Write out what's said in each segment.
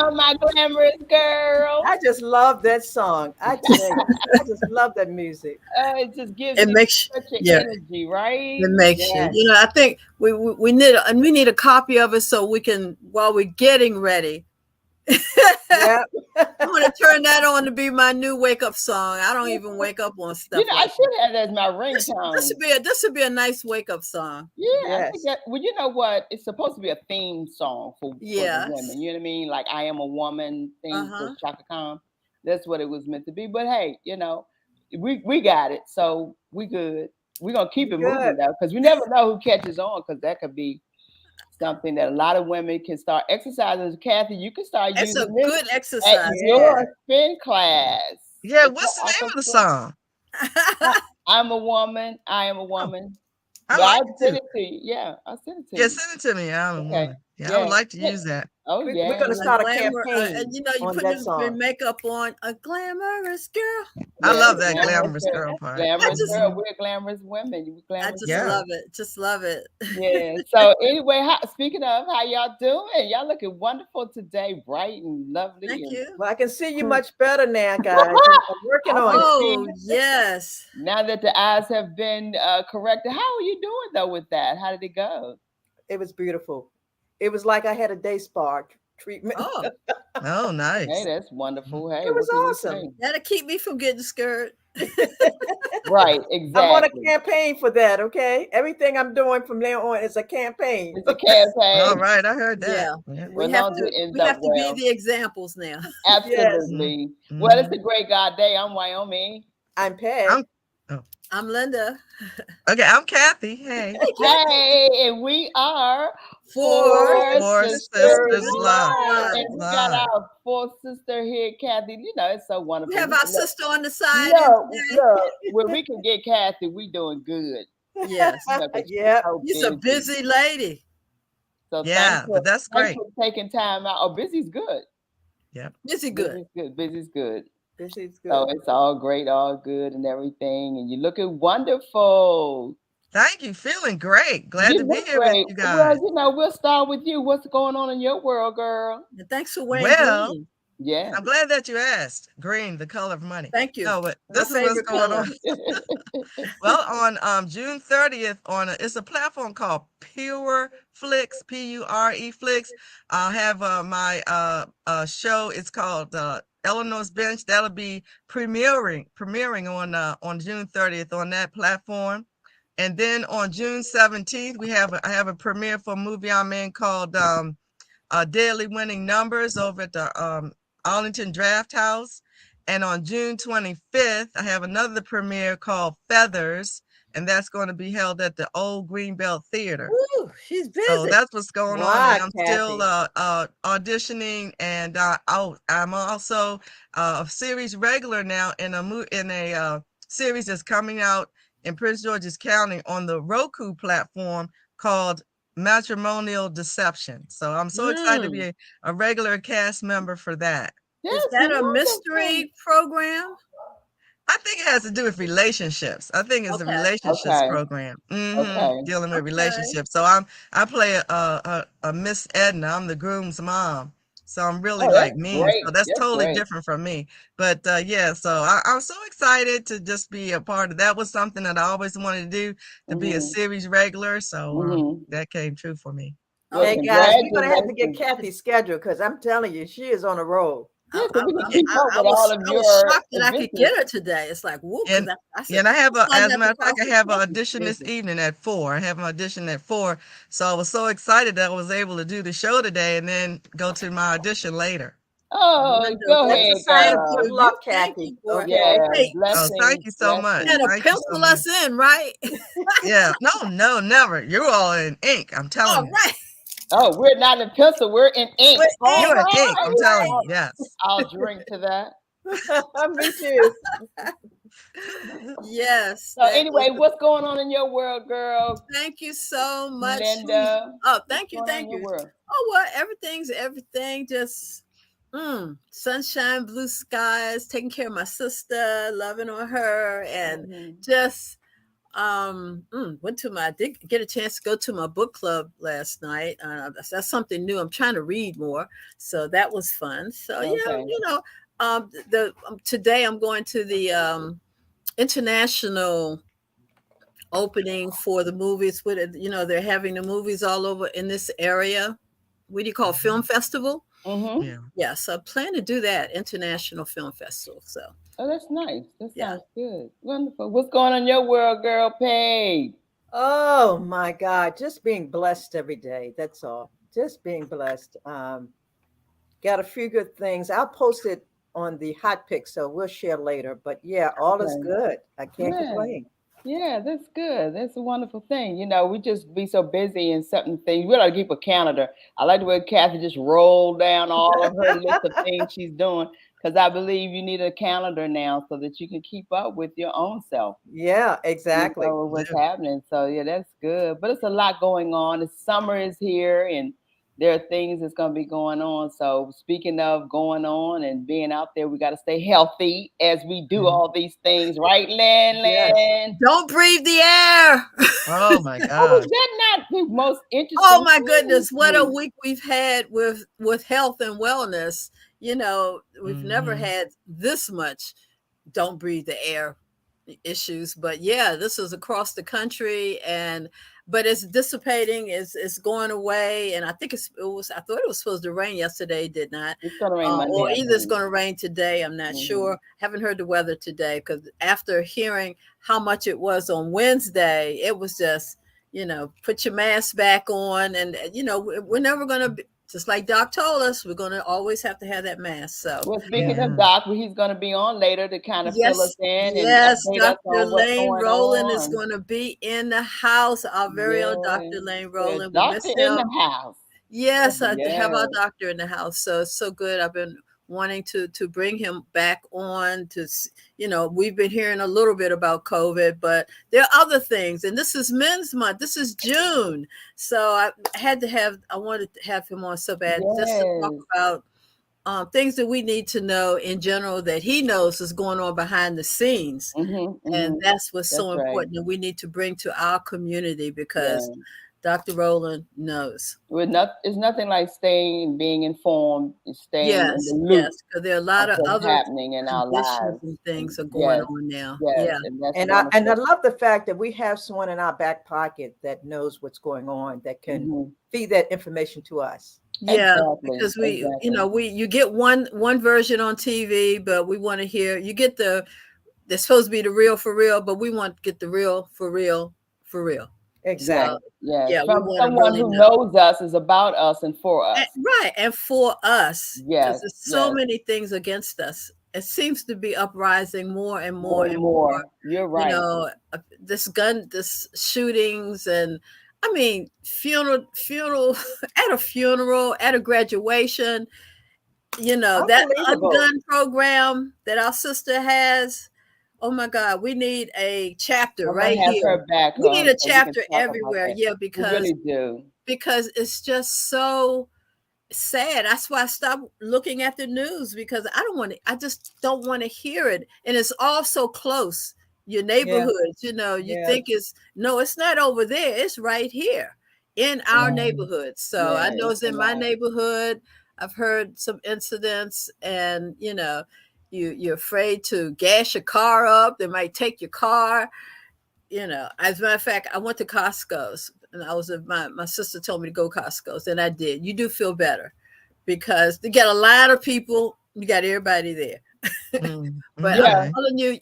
on, my glamorous girl. I just love that song. I tell you, I just love that music. It just gives It you makes such an yeah. energy, right? It makes you. Yes. You know, I think we need a copy of it so we can while we're getting ready. Yeah. I'm gonna turn that on to be my new wake up song. I don't even wake up on stuff I like should that. have that as my ringtone. This would be a nice wake up song. Yeah, I think Yes. that. Well, you know what? It's supposed to be a theme song for the Yes. women. You know what I mean? Like "I Am a Woman" theme for Uh-huh. Chaka Khan. That's what it was meant to be. But hey, we got it, so we good. We're gonna keep You it good. moving though, because we never know who catches on. Because that could be something that a lot of women can start exercising. Kathy, you can start It's a using this good at exercise. Yeah. your spin class. Yeah, At your what's the name office of the spin. song? I'm a woman. I am a Oh, woman. I But like I'll it send too. it to you. Yeah, I'll send it to Yeah, you. send it to me. I'm a Okay. woman. Yeah, I would Yeah. like to use that. Oh We're yeah. going to A start a glamour, campaign and you on put that your song. makeup on, a glamorous girl. I Yeah. love that Glamorous glamorous girl. girl part. Glamorous just girl. We're glamorous women. You I glamorous just Yeah. girl. love it. Just love it. Yeah. So anyway, speaking of, how y'all doing? Y'all looking wonderful today, bright and lovely. Thank And you. Well, I can see you cool. much better now, guys. I'm working I on can it. Oh see yes. now that the eyes have been corrected. How are you doing though with that? How did it go? It was beautiful. It was like I had a day spa treatment. Oh, Oh, Hey, nice. that's wonderful. Hey, It was what can we awesome. say? that'll keep me from getting scared. Right, I'm on a exactly. campaign for that, okay? Everything I'm doing from now on is a campaign. It's a campaign. All right, I heard that. Yeah, Yeah. Well, long as it ends we up have to be well. the examples now. Yes. Absolutely. Well, it's Mm-hmm. a great God day. I'm Wyoming. I'm Pat. I'm oh, I'm Linda. okay. I'm Kathy. Hey, Hey, Kathy. Hey, and we are Four Four Four Sisters Sisters Sisters Live. Live. Live. And we got Live. our fourth sister here, Kathy. It's so We wonderful. have our sister on the side in Look, today. look, when we can get Kathy, we doing good. Yes, 'Cause she's Yep. so you're a busy. busy lady. So Yeah, but that's thanks great. for taking time out. Oh, busy's good. Yep. Busy good. Busy's good. Busy's good. This is So good. it's all great, all good, and everything. And you're looking wonderful. Thank you. Feeling great. Glad You to be look here with great. you Well, guys. we'll start with you. What's going on in your world, girl? And thanks for wearing Well, green. Yeah. I'm glad that you asked. Green, the color of money. Thank you. No, but My this is what's favorite going on. color. Well, on June 30th, it's a platform called Pure Flix, Pure Flix. I'll have my show. It's called Eleanor's Bench. That'll be premiering on June 30th on that platform. And then on June 17th, I have a premiere for a movie I'm in called Daily Winning Numbers over at the Arlington Draft House. And on June 25th, I have another premiere called Feathers, and that's going to be held at the Old Greenbelt Theater. Ooh, she's So busy. that's what's going on, Wow, and I'm still Kathy. auditioning, and I'm also a series regular now in a series that's coming out in Prince George's County on the Roku platform called Matrimonial Deception. So I'm so excited to be a regular cast member for that. Is That's that a wonderful. mystery program? I think it has to do with relationships. I think it's a Okay. relationships Okay. program, Okay. dealing with Okay. relationships. So I play a Miss Edna. I'm the groom's mom. So I'm really Oh, that's like mean. great. So that's That's totally great. different from me. But yeah, so I'm so excited to just be a part of that. Was something that I always wanted to do, to be a Mm-hmm. series regular. So Mm-hmm. that came true for me. Well, Hey, Okay. guys, we're going to have to get congratulations. Kathy's schedule because I'm telling you, she is on a roll. Yeah, so we can I'm, keep up I with all was of I was your shocked that I could adventures. get her today. It's like whoop, because And I yeah, said and I have I saw as a that matter of fact, I across have an the audition this Busy. evening at 4. I have an audition at 4. So I was so excited that I was able to do the show today and then go to my audition later. Oh, go That's a ahead, sign of Thank good girl. you. luck, Thank you Kathy. for it. Yeah, Okay. Hey, Oh, thank blessings, you so much. and blessings. to Thank you so pencil much. us in, right? Yeah, no, never. You're all in ink. I'm telling All you. right. Oh, we're not in pencil, we're in ink. We're All You're in. in ink. right. I'm All telling right. you. Yes. I'll drink to that. Me too. Yes, So that is. anyway, what's going on in your world, girl? Thank you so much. Linda, Oh, what's thank you, going on in thank your you. world? Oh, well, everything's everything. Just sunshine, blue skies, taking care of my sister, loving on her, and Mhm. just Went to I did get a chance to go to my book club last night. That's something new. I'm trying to read more, so that was fun. So Okay. today I'm going to the international opening for the movies. With it, they're having the movies all over in this area. What do you call film festival? Mm-hmm. Yeah. Yeah, so I plan to do that international film festival. So Oh, that's nice. That yeah. sounds good. Wonderful. What's going on in your world, girl, Paige? Oh my God, just being blessed every day. That's all. Just being blessed. Got a few good things. I'll post it on the hot pick, so we'll share later. But yeah, all is Okay. good. I can't Yeah. complain. Yeah, that's good. That's a wonderful thing. We just be so busy in certain things. We ought to keep a calendar. I like the way Kathy just rolled down all of her list of things she's doing, because I believe you need a calendar now so that you can keep up with your own self. Yeah, exactly. What's happening. So yeah, that's good. But it's a lot going on. The summer is here, and there are things that's going to be going on. So speaking of going on and being out there, we got to stay healthy as we do all these things, right, Yes. Land? Don't breathe the air. Oh my Oh, was God. that not the most interesting? Oh my thing goodness, this what a week? week we've had with health and wellness. We've never had this much don't breathe the air issues, but yeah, this is across the country, but it's dissipating, it's going away, and I think I thought it was supposed to rain yesterday, did not. It's going to rain Monday. Or I either it's think. going to rain today. I'm not sure. Haven't heard the weather today, because after hearing how much it was on Wednesday, it was just, put your mask back on, and we're never going to be, just like Doc told us, we're going to always have to have that mask. So, Well, speaking of Doc, he's going to be on later to kind of fill us in and yes, update us Dr. on what's Lane going Rowland is on. going to be in the house. Our very own Yeah, Dr. Lane yeah, Rowland. We doctor miss in him. the house. Yes, I have our Yes. doctor in the house, so it's so good. I've been wanting to bring him back on we've been hearing a little bit about COVID, but there are other things, and this is Men's Month. This is June, so I wanted to have him on so bad, just to talk Yes. about things that we need to know in general, that he knows is going on behind the scenes. And that's what's so That's right. important, and we need to bring to our community, because Yeah. Dr. Rowland knows. It's nothing like being informed, and staying in Yes, the loop yes, because there are a lot of of what's other happening in our conditions lives. and things are going Yes, on now. yes, Yeah. and that's And I wonderful. love the fact that we have someone in our back pocket that knows what's going on, that can feed that information to us. Yeah, Exactly, because exactly. you get one version on TV, but we want to hear, you get they're supposed to be the real for real, but we want to get the real for real for real. Exactly. So, Yes, yeah, we from want to someone really who know. knows us, is about us and for us. Right, and for us, because Yes, there's so yes. many things against us. It seems to be uprising more and More more and and more. more. You're right. This shootings, and I mean, funeral at a funeral, at a graduation, that Unbelievable. gun program that our sister has. Oh my God, we need a chapter I'm gonna right have here. her back We on need a so we can chapter talk about everywhere. that. Yeah, We really do. because it's just so sad. That's why I stopped looking at the news, because I just don't want to hear it. And it's all so close. Your neighborhoods, you think it's not over there. It's right here in our neighborhood. So I know it's in my neighborhood. I've heard some incidents, and you're afraid to gas your car up. They might take your car. As a matter of fact, I went to Costco's, and my sister told me to go Costco's, and I did. You do feel better, because they get a lot of people. You got everybody there. But I'm telling you,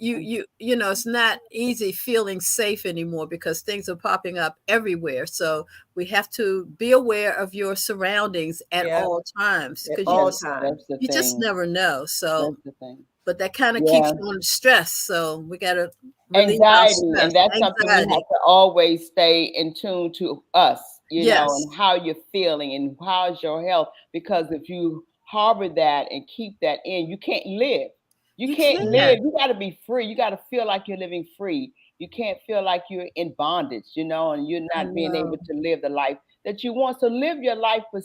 it's not easy feeling safe anymore, because things are popping up everywhere. So we have to be aware of your surroundings at all times, At because all times. you just never know. So, that's the thing. but that kind of keeps you on stress. So we got to relieve our Anxiety, stress. and that's something we have to always stay in tune to us, and how you're feeling and how's your health. Because if you harbor that and keep that in, you can't live. You can't live. You got to be free. You got to feel like you're living free. You can't feel like you're in bondage, and you're not being able to live the life that you want. So live your life, but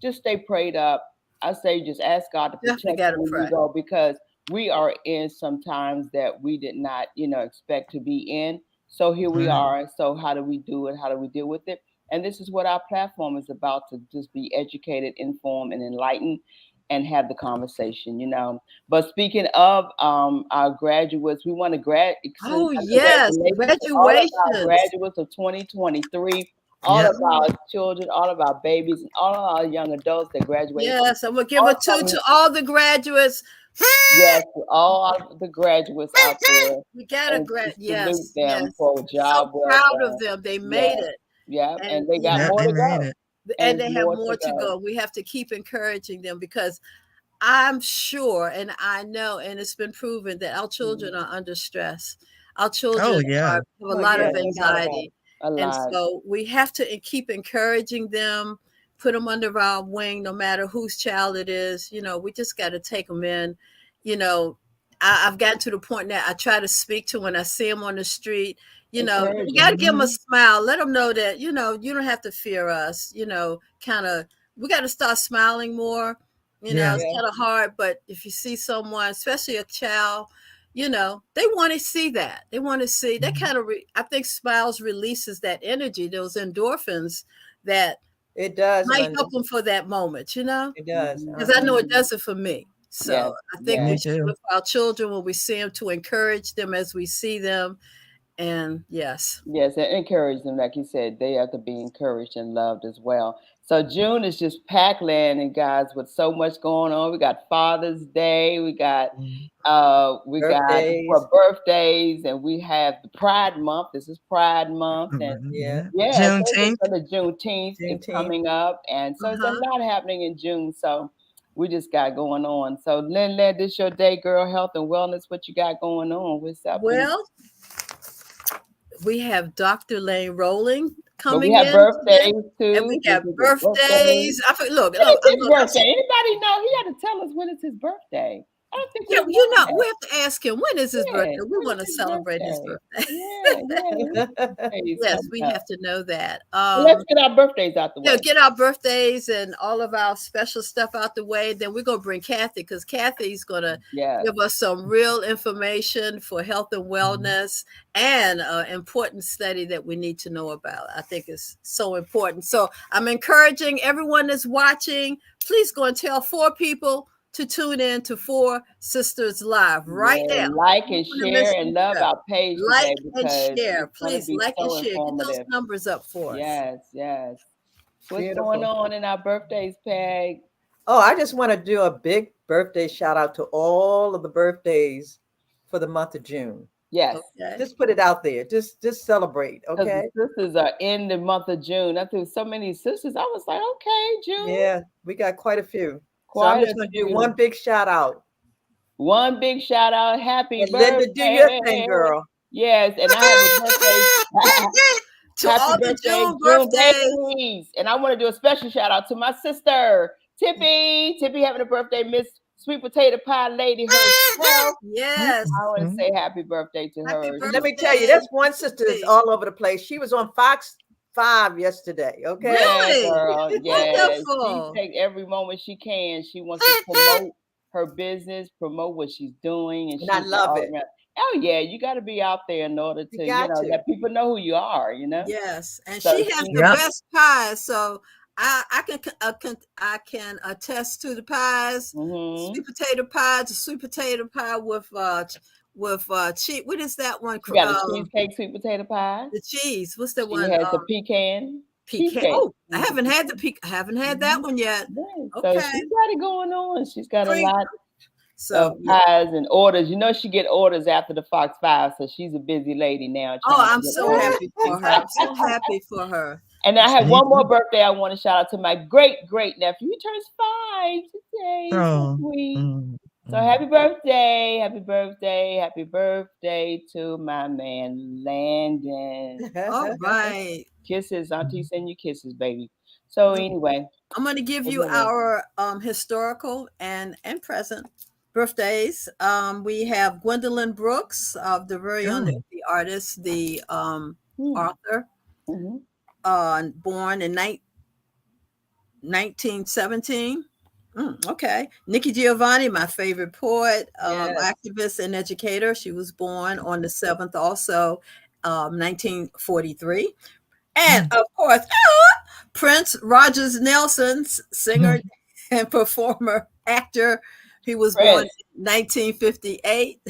just stay prayed up. I say just ask God to protect you when you go, because we are in some times that we did not, expect to be in. So here we are. So how do we do it? How do we deal with it? And this is what our platform is about, to just be educated, informed, and enlightened, and have the conversation, But speaking of our graduates, we want to Oh, yes, congratulations to all of our graduations. graduates of 2023, all of our children, all of our babies, and all of our young adults that graduated. Yes, I'm going to give a toot to all the graduates. Yes, to all of the graduates out there. We got to salute them for a job so proud of them. They made it. Yeah, and they got more to go. And they have more to go. We have to keep encouraging them, because I'm sure, and I know, and it's been proven that our children are under stress. Our children have a lot of anxiety. And so we have to keep encouraging them, put them under our wing, no matter whose child it is. We just got to take them in. I've gotten to the point now I try to speak to when I see them on the street. You got to give them a smile. Let them know that, you don't have to fear us. We got to start smiling more. It's kind of hard, but if you see someone, especially a child, they want to see that. They want to see that kind of, I think smiles releases that energy, those endorphins that it does might help them for that moment, It does. Because I know it does it for me. So I think we should look for our children when we see them, to encourage them as we see them. And yes, and encourage them. Like you said, they have to be encouraged and loved as well. So June is just packed land, and guys, with so much going on. We got Father's Day, we got birthdays, and we have the Pride Month. This is Pride Month, and Juneteenth is coming up, and so there's a lot happening in June. So we just got going on. So Lynn, this your day, girl. Health and wellness. What you got going on? What's up? Well, we have Dr. Lane Rowling coming in. We have birthdays too. And we have birthdays. Look, his birthday. Anybody know? He had to tell us when it's his birthday. I don't think we have to ask him, when is his birthday? We want to celebrate his birthday. Yes, we have to know that. Let's get our birthdays out the way. Get our birthdays and all of our special stuff out the way. Then we're going to bring Kathy, because Kathy's going to give us some real information for health and wellness, and an important study that we need to know about. I think it's so important. So I'm encouraging everyone that's watching, please go and tell 4 people to tune in to 4 Sisters Live right now. Like and share and love our page. Like and share. Please like and share. Get those numbers up for us. Yes. What's going on in our birthdays, Peg? Oh, I just want to do a big birthday shout out to all of the birthdays for the month of June. Yes. Okay. Just put it out there. Just celebrate. Okay. The sisters are in the month of June. I think so many sisters. I was like, okay, June. Yeah, we got quite a few. So I'm just going to do one big shout out. One big shout out. Happy birthday. Linda, do your thing, girl. Yes, and I have a birthday. To all the June birthdays. And I want to do a special shout out to my sister, Tippy. Tippy having a birthday, Miss Sweet Potato Pie Lady herself. Yes. I want to say happy birthday to her. Let me tell you, that's one sister that's all over the place. She was on Fox 5 yesterday. Okay. Really? Yeah, girl. Yes. Wonderful. She takes every moment she can. She wants to promote her business, promote what she's doing, and I love it. Oh yeah, you got to be out there in order to, let people know who you are. Yes, and so she has the best pies. So I can attest to the pies. Sweet potato pies, a sweet potato pie with cheese. What is that one? You got a cheesecake sweet potato pie. The cheese. What's the one? She has the pecan. Oh, I haven't had that one yet. Yes. Okay. So she's got it going on. She's got a lot of pies and orders. She get orders after the Fox 5, so she's a busy lady now. Oh, I'm so happy for her. I'm so happy for her. And I have one more birthday I want to shout out to my great nephew. He turns 5 today. So sweet. So happy birthday to my man Landon. All right. Kisses, Auntie, send you kisses, baby. So anyway, I'm going to give you our historical and present birthdays. We have Gwendolyn Brooks, of the very own the artist, the author, born in 1917. Okay. Nikki Giovanni, my favorite poet, activist and educator. She was born on the 7th also. 1943. And of course, Prince Rogers Nelson, singer and performer, actor. He was born in 1958.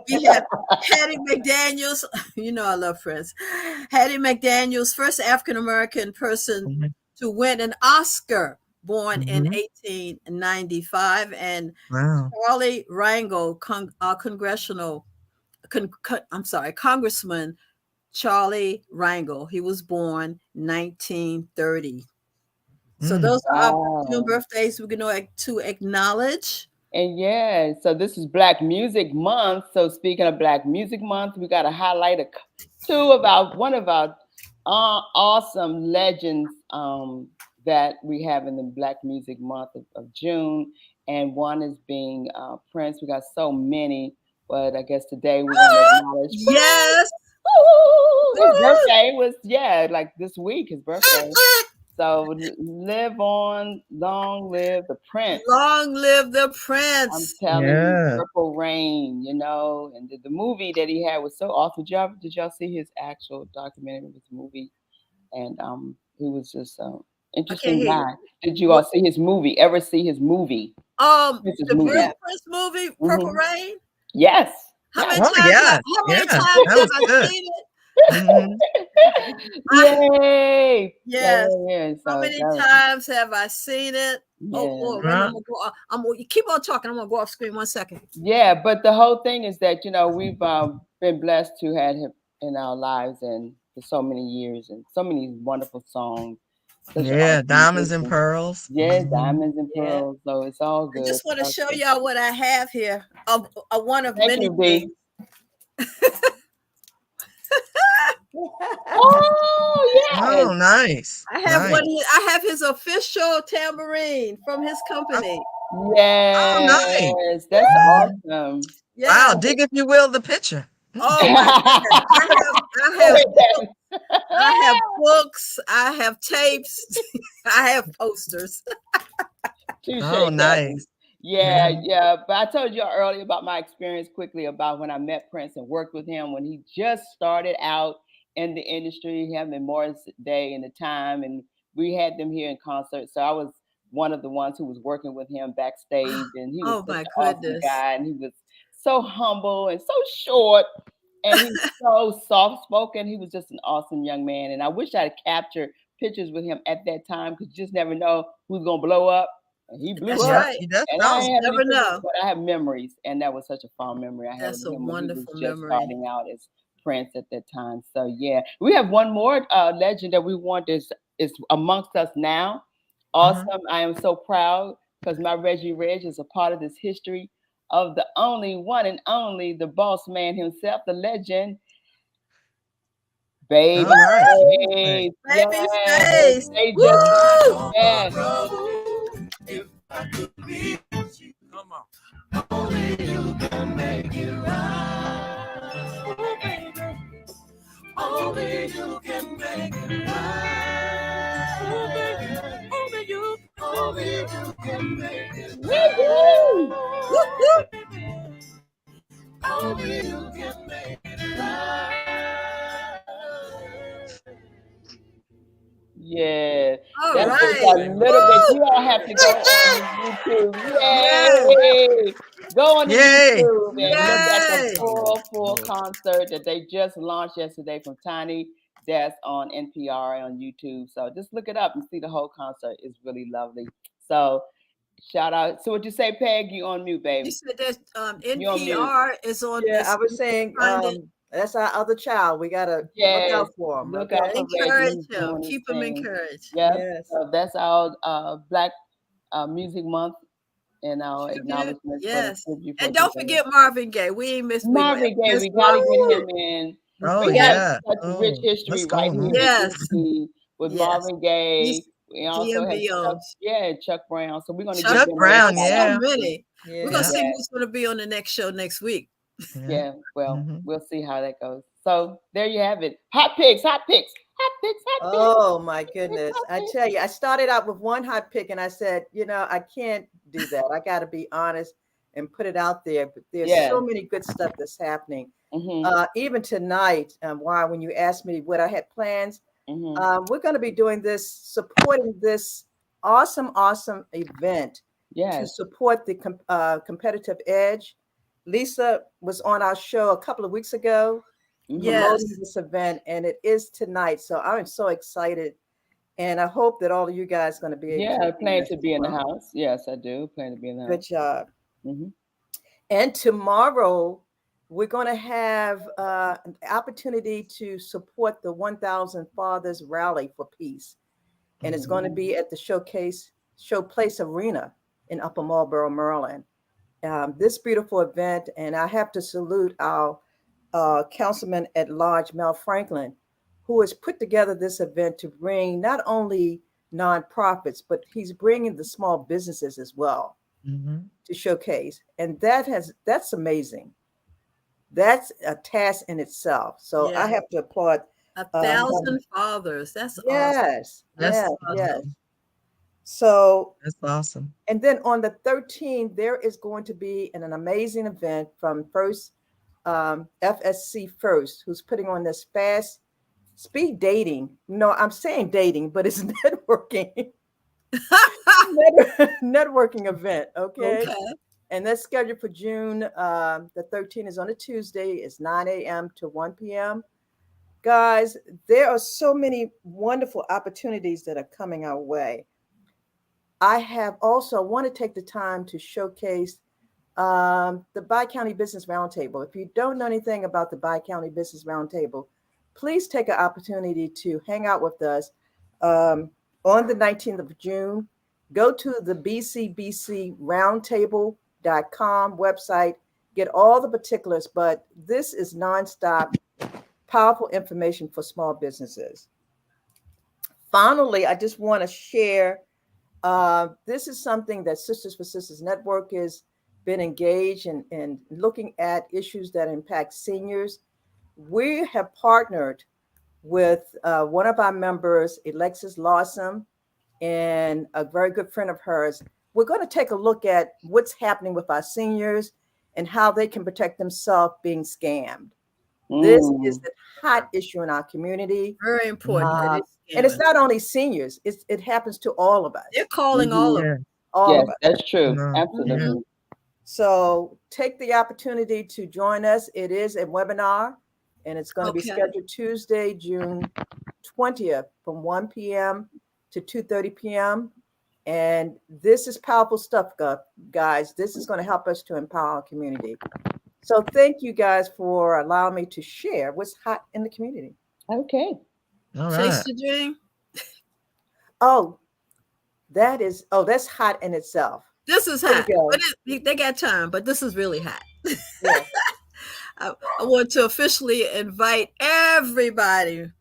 We have Hattie McDaniels. You know I love Prince. Hattie McDaniels, first African American person to win an Oscar, born in 1895, and Charlie Rangel, Congressman Charlie Rangel. He was born 1930. So those are our June birthdays we're going to acknowledge. And so this is Black Music Month. So speaking of Black Music Month, we got to highlight one of our awesome legends that we have in the Black Music Month of June. And one is being Prince. We got so many, but I guess today we're going to acknowledge Prince. Yes. His birthday was, like this week, his birthday. So live on, long live the Prince. Long live the Prince. I'm telling you, Purple Rain, and the movie that he had was so awesome. Did y'all see his actual documentary of his movie? And he was just interesting guy. Did you all see his movie? Ever see his movie? The Prince movie, Purple Rain? Yes. How many times have I seen it? Yay! Yes. How many times have I seen it? Yeah. Oh Lord, you keep on talking. I'm gonna go off screen 1 second. Yeah, but the whole thing is that we've been blessed to have him in our lives and for so many years and so many wonderful songs. Diamonds and Pearls. Yeah, Diamonds and Pearls. So it's all good. I just want to show y'all what I have here. One of Thank many you, things. Oh, nice. I have I have his official tambourine from his company. Yes. Oh, nice. That's awesome. Yeah. Wow, dig if you will the picture. Oh my goodness. I have books, I have tapes, I have posters. Oh, nice. Yeah. But I told you earlier about my experience quickly about when I met Prince and worked with him when he just started out in the industry, him and Morris Day and the time, and we had them here in concert. So I was one of the ones who was working with him backstage, and he was such an awesome guy, and he was so humble and so short, and he's so soft spoken. He was just an awesome young man, and I wish I'd captured pictures with him at that time because you just never know who's gonna blow up. And he blew up. Right. And I never know. But I have memories, and that was such a fond memory I had. That's with him a wonderful when he was just memory. starting out as Prince at that time. So we have one more legend that we want is amongst us now. Awesome! I am so proud because my Reggie Reg is a part of this history of the only one and only, the boss man himself, the legend, Baby Face. Baby Face. If I could reach you, come on. Only you can make it right. Oh, baby. Only you can make it right. Oh, baby. Only you can make it right. Only you can make it right. Yeah, that's just a little bit. You all have to go on YouTube. Yay! Go on YouTube and look at the full concert that they just launched yesterday from Tiny Desk on NPR on YouTube. So just look it up and see the whole concert. It's really lovely. So shout out. So what you say, Peg? You on mute, baby? You said that NPR is on. Yeah, I was saying. That's our other child. We gotta look out for him. Look out for encourage him. Keep him encouraged. Yes. So that's our Black Music Month and our acknowledgement. Yes. And don't forget Marvin Gaye. We ain't missed Marvin Gaye. We gotta get him in. We got such rich history right here. Yes. With Marvin Gaye. We also have Chuck Brown. So we're gonna Chuck Brown. So many. We're gonna see who's gonna be on the next show next week. Yeah, well, we'll see how that goes. So there you have it. Hot picks. Oh my goodness. I tell you, I started out with one hot pick and I said, I can't do that. I got to be honest and put it out there. But there's so many good stuff that's happening. Even tonight, when you asked me what I had plans, we're going to be doing this, supporting this awesome event to support the competitive edge. Lisa was on our show a couple of weeks ago promoting this event, and it is tonight. So I'm so excited, and I hope that all of you guys are going to be able to. I plan to be in the house. Yes, I do plan to be in the house. Good job. And tomorrow, we're going to have an opportunity to support the 1,000 Fathers Rally for Peace. And it's going to be at the Showplace Arena in Upper Marlboro, Maryland. This beautiful event, and I have to salute our Councilman at Large, Mel Franklin, who has put together this event to bring not only nonprofits, but he's bringing the small businesses as well to showcase. And that's amazing. That's a task in itself. So I have to applaud 1,000 fathers. That's awesome. Yes. So that's awesome. And then on the 13th, there is going to be an amazing event from FSC First, who's putting on this fast speed dating. No, I'm saying dating, but it's networking. Networking event. Okay. And that's scheduled for June. The 13th is on a Tuesday. It's 9 a.m. to 1 p.m. Guys, there are so many wonderful opportunities that are coming our way. I want to take the time to showcase the Bi-County Business Roundtable. If you don't know anything about the Bi-County Business Roundtable, please take an opportunity to hang out with us on the 19th of June. Go to the bcbcroundtable.com website, get all the particulars, but this is nonstop, powerful information for small businesses. Finally, I just want to share, this is something that Sisters for Sisters Network has been engaged in looking at issues that impact seniors. We have partnered with one of our members, Alexis Lawson, and a very good friend of hers. We're going to take a look at what's happening with our seniors and how they can protect themselves being scammed. This is a hot issue in our community. Very important. And it's not only seniors. It happens to all of us. They're calling all of us. All of us. That's true. Absolutely. So take the opportunity to join us. It is a webinar, and it's going to be scheduled Tuesday, June 20th from 1 p.m. to 2:30 p.m. And this is powerful stuff, guys. This is going to help us to empower our community. So thank you guys for allowing me to share what's hot in the community. Okay. All Chase the dream. That's hot in itself. This is hot. But they got time, but this is really hot. Yeah. I want to officially invite everybody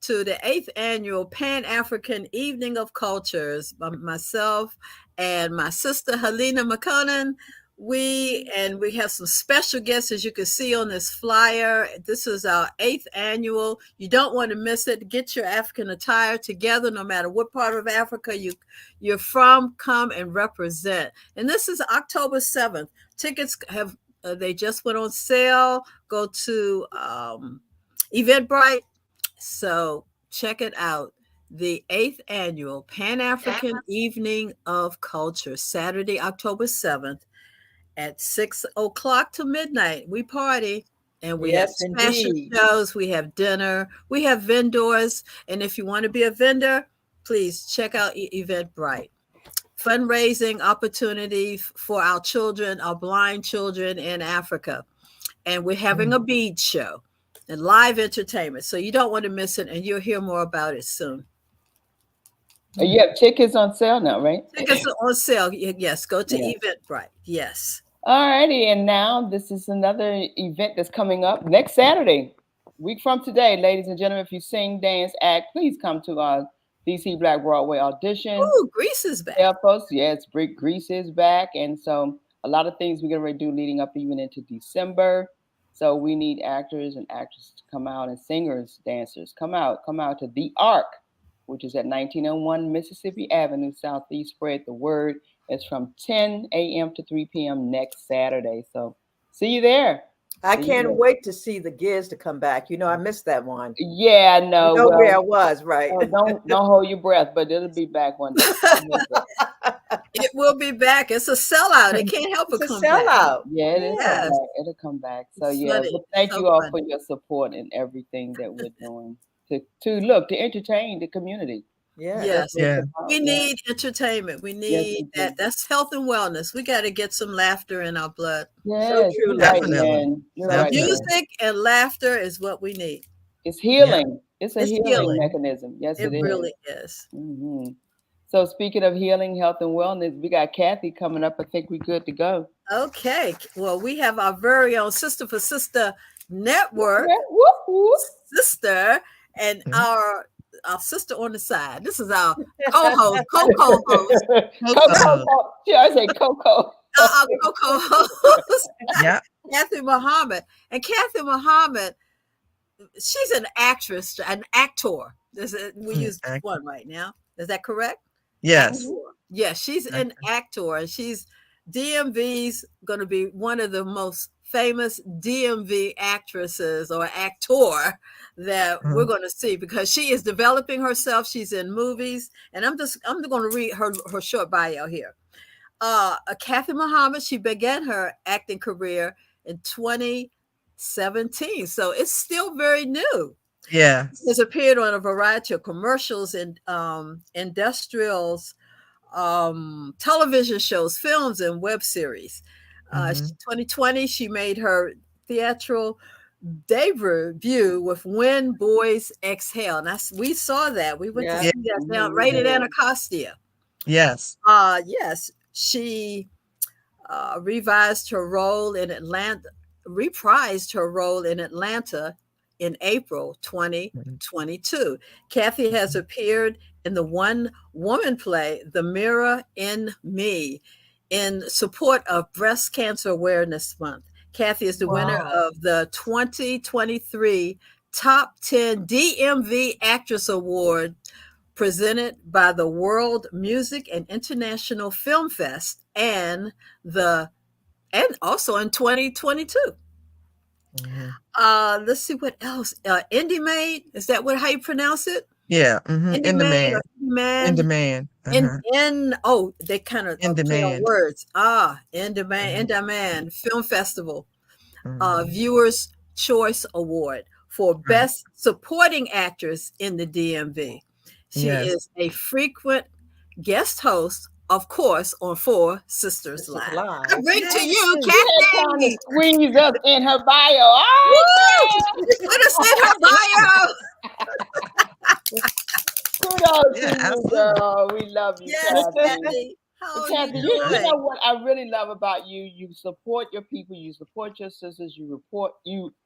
to the 8th annual Pan-African Evening of Cultures. Myself and my sister Helena McConan. We have some special guests, as you can see on this flyer. This is our 8th annual. You don't want to miss it. Get your African attire together, no matter what part of Africa you're from. Come and represent. And this is October 7th. Tickets they just went on sale. Go to Eventbrite. So check it out. The 8th annual Pan-African Evening of Culture, Saturday, October 7th. At 6 o'clock to midnight, we party, and we have special shows. We have dinner. We have vendors, and if you want to be a vendor, please check out Eventbrite. Fundraising opportunity for our children, our blind children in Africa, and we're having a bead show and live entertainment. So you don't want to miss it, and you'll hear more about it soon. You have tickets on sale now, right? Tickets are on sale. Yes, go to Eventbrite. Yes. All righty, and now this is another event that's coming up next Saturday, week from today. Ladies and gentlemen, if you sing, dance, act, please come to our DC Black Broadway audition. Ooh, Grease is back. Yeah, folks, yes, Grease is back, and so a lot of things we're going to do leading up even into December. So we need actors and actresses to come out, and singers, dancers, come out to The Ark, which is at 1901 Mississippi Avenue, Southeast. Spread the word. It's from 10 a.m. to 3 p.m. next Saturday. So see you there. I can't wait to see the Gears to come back. You know, I missed that one. Yeah, I know. You know where I was, right? Don't hold your breath, but it'll be back one day. It will be back. It's a sellout. It can't help but come back. Sellout. Yeah, it is. Yes. It'll come back. So It's yeah, funny. but thank So you all funny. for your support and everything that we're doing to entertain the community. Yeah. Yes. Yeah. We need entertainment. We need that. That's health and wellness. We got to get some laughter in our blood. Yes, true. right, Definitely. man. You're right, man. Music and laughter is what we need. It's healing. It's a It's healing healing. mechanism. Yes, it is. Really is. Mm-hmm. So speaking of healing, health, and wellness, we got Kathy coming up. I think we're good to go. Okay. Well, we have our very own Sister for Sister Network. Yeah. Whoop, whoop. Sister and our sister on the side. This is our co-host, co-co-host. Coco. I say Coco. Our co-host. Yeah. Kathy Muhammad. And Kathy Muhammad, she's an actress, an actor. We use one right now. Is that correct? Yes. Yes, she's an actor, and she's DMV's going to be one of the most famous DMV actresses or actor that we're going to see, because she is developing herself. She's in movies, and I'm going to read her short bio here. Kathy Muhammad, she began her acting career in 2017, so it's still very new. Yeah. Has appeared on a variety of commercials and industrials, television shows, films, and web series. 2020, she made her theatrical debut with When Boys Exhale. And we saw that. We went to see that down right at Anacostia. Yes. Yes. She reprised her role in Atlanta in April 2022. Kathy has appeared in the one-woman play, The Mirror in Me, in support of Breast Cancer Awareness Month. Kathy is the winner of the 2023 Top 10 DMV Actress Award, presented by the World Music and International Film Fest, and also in 2022. Let's see what else. Indie Maid, is that how you pronounce it? Yeah. In demand. In demand. They kind of play on words. In demand Film Festival, Viewers Choice Award for Best Supporting Actress in the DMV. She is a frequent guest host, of course, on 4SistersLIVE. I bring to you, Kathy. Squeeze up in her bio. Put us in her bio. Kudos to you, girl. We love you, Kathy. Kathy, you know what I really love about you? You support your people. You support your sisters. You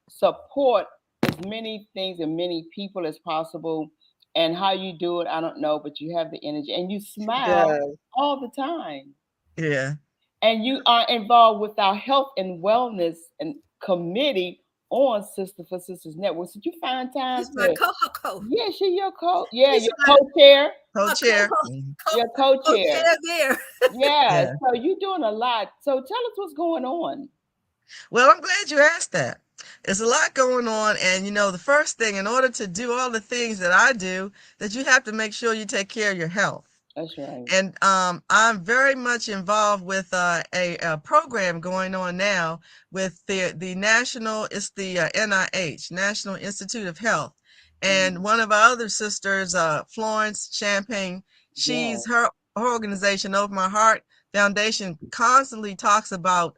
support as many things and many people as possible. And how you do it, I don't know, but you have the energy and you smile all the time. Yeah. And you are involved with our health and wellness and committee on Sister for Sisters Network. So you find time to my co-host. Yeah, she's your your co-chair. Co-chair. Your co-chair. There. Yeah. So you're doing a lot. So tell us what's going on. Well, I'm glad you asked that. There's a lot going on. And, the first thing, in order to do all the things that I do, that you have to make sure you take care of your health. That's right. And I'm very much involved with a program going on now with the national, it's the NIH, National Institute of Health. And one of our other sisters, Florence Champagne, her organization, Over My Heart Foundation, constantly talks about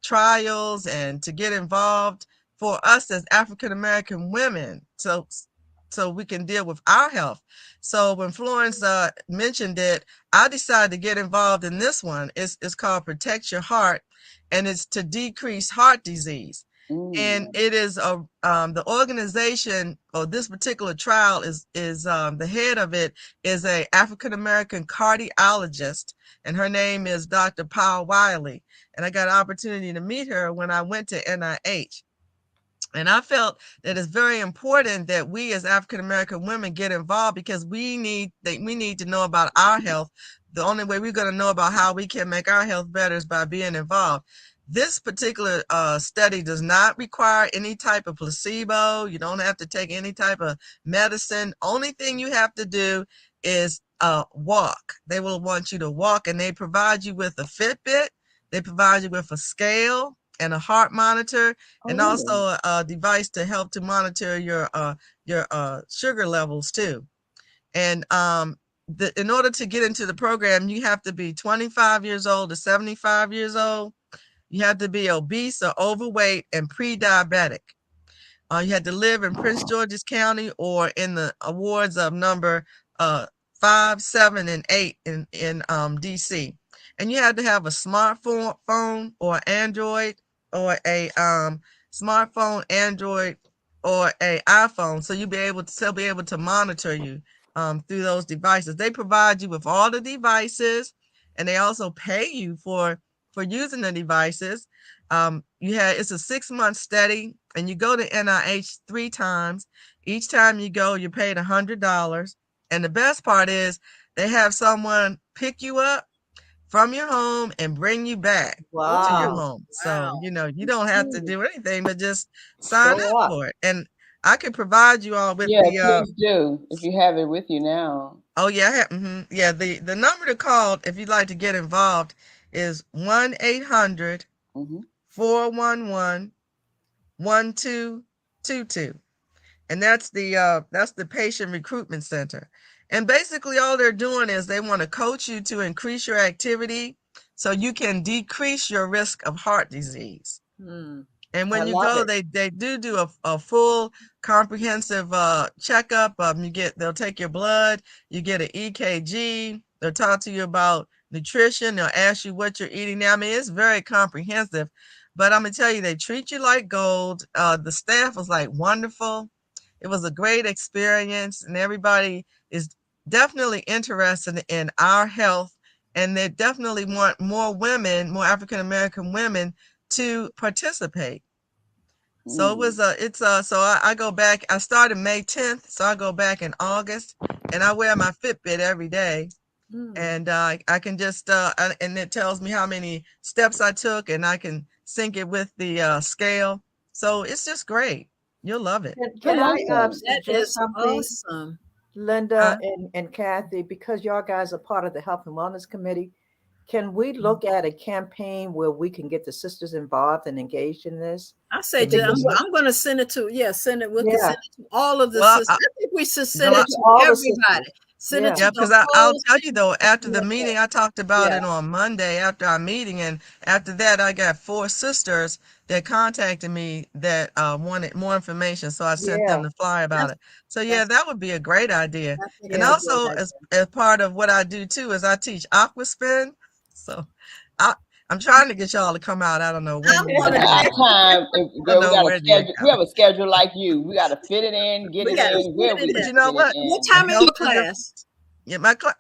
trials and to get involved for us as African-American women, so we can deal with our health. So when Florence mentioned it, I decided to get involved in this one. It's called Protect Your Heart, and it's to decrease heart disease. And it is the organization, or this particular trial is the head of it is a African-American cardiologist, and her name is Dr. Paul Wiley. And I got an opportunity to meet her when I went to NIH. And I felt that it's very important that we as African-American women get involved, because we need to know about our health. The only way we're going to know about how we can make our health better is by being involved. this particular study does not require any type of placebo. You don't have to take any type of medicine. Only thing you have to do is walk. They will want you to walk, and they provide you with a Fitbit. They provide you with a scale and a heart monitor, and also a device to help to monitor your sugar levels too. And in order to get into the program, you have to be 25 years old to 75 years old. You have to be obese or overweight and pre-diabetic. You had to live in Prince George's County or in the wards of number 5, 7, and 8 in DC. And you had to have a smartphone or Android, or a smartphone, Android, or a iPhone, so they'll be able to monitor you through those devices. They provide you with all the devices, and they also pay you for using the devices. It's a 6-month study, and you go to NIH 3 times. Each time you go, you're paid $100. And the best part is they have someone pick you up from your home and bring you back to your home. So, you don't have to do anything but just sign up for it. And I can provide you all with please do, if you have it with you now. Oh, yeah. Yeah. The number to call if you'd like to get involved is 1-800-411-1222. And that's the Patient Recruitment Center. And basically all they're doing is they want to coach you to increase your activity so you can decrease your risk of heart disease. And when you go, they do a full comprehensive checkup. They'll take your blood, you get an EKG, they'll talk to you about nutrition, they'll ask you what you're eating now. I mean, it's very comprehensive, but I'm gonna tell you, they treat you like gold. The staff was like wonderful. It was a great experience, and everybody is definitely interested in our health, and they definitely want more African American women to participate. So I go back. I started May 10th, so I go back in August, and I wear my Fitbit every day, and I can just and it tells me how many steps I took, and I can sync it with the scale. So it's just great. You'll love it. Can I that suggest is something, awesome. Linda and Kathy, because y'all guys are part of the Health and Wellness Committee? Can we look at a campaign where we can get the sisters involved and engaged in this? I say, I'm going to send it to, send it. We can send it to all of the sisters. I think we should send it to all everybody. Send it to because I'll tell you though, after the meeting, I talked about it on Monday after our meeting, and after that, I got 4 sisters that contacted me that wanted more information, so I sent them the flyer about it. So that would be a great idea. And also, as part of what I do too, is I teach aqua spin. So I'm trying to get y'all to come out. I don't know when. Our time, girl, we have a schedule like you. We got to fit it in, get it in. But you know what? What time is your class?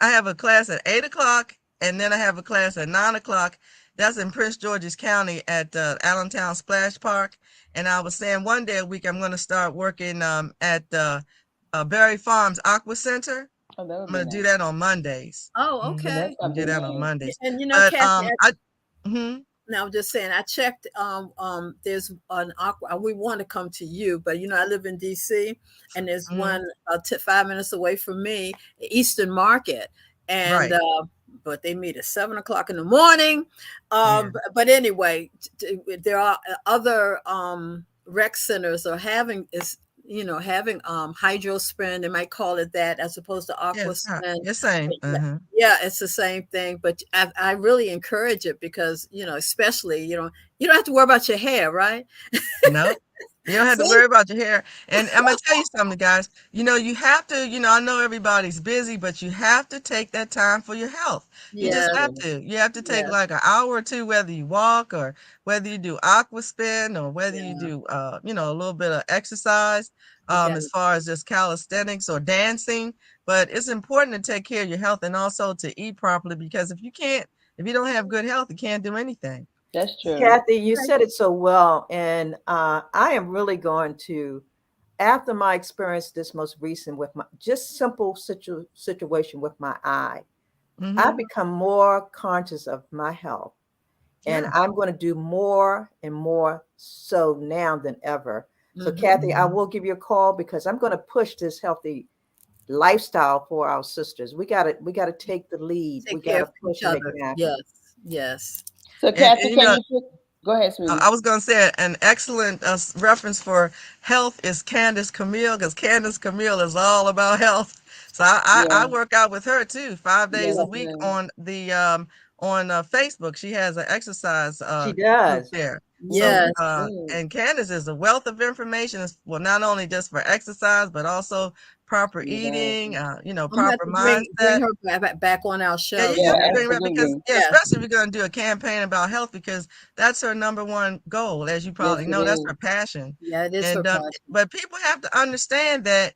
I have a class at 8 o'clock, and then I have a class at 9 o'clock. That's in Prince George's County at Allentown Splash Park. And I was saying one day a week I'm going to start working at Berry Farms Aqua Center. I'm going to do that on Mondays. Oh, okay. Do that on Mondays. And Kathy, now I'm just saying, I checked, there's an aqua, we want to come to you, but I live in DC, and there's one 5 minutes away from me, Eastern Market. And, but they meet at 7 o'clock in the morning. But anyway, there are other rec centers are having hydrospin. They might call it that as opposed to aqua spin. It's the same. Yeah, it's the same thing. But I really encourage it because, especially, you don't have to worry about your hair, right? No. You don't have to worry about your hair. And I'm going to tell you something, guys. You have to, I know everybody's busy, but you have to take that time for your health. You just have to. You have to take like an hour or two, whether you walk or whether you do aqua spin or whether you do, a little bit of exercise as far as just calisthenics or dancing. But it's important to take care of your health and also to eat properly, because if you don't have good health, you can't do anything. That's true. Kathy, you said it so well. And I am really going to, after my experience this most recent with my just simple situation with my eye, I've become more conscious of my health. And I'm going to do more and more so now than ever. So Mhm. Kathy, I will give you a call because I'm going to push this healthy lifestyle for our sisters. We got to take the lead. We Take got care to of push each and make other. it happen. Yes, yes. So Kathy, you can know, you go ahead, sweetie? I was going to say an excellent reference for health is Candace Camille, because Candace Camille is all about health. So I work out with her too, 5 days a week on the on Facebook. She has an exercise She group does. there. Yes. So and Candace is a wealth of information. Well, not only just for exercise, but also proper eating, proper I'm gonna bring mindset. her back on our show. Yeah, you have to bring her because absolutely. especially if you're going to do a campaign about health, because that's her number one goal, as you probably Yes, it know. That's is. her passion. Yeah, it is her And passion. but people have to understand that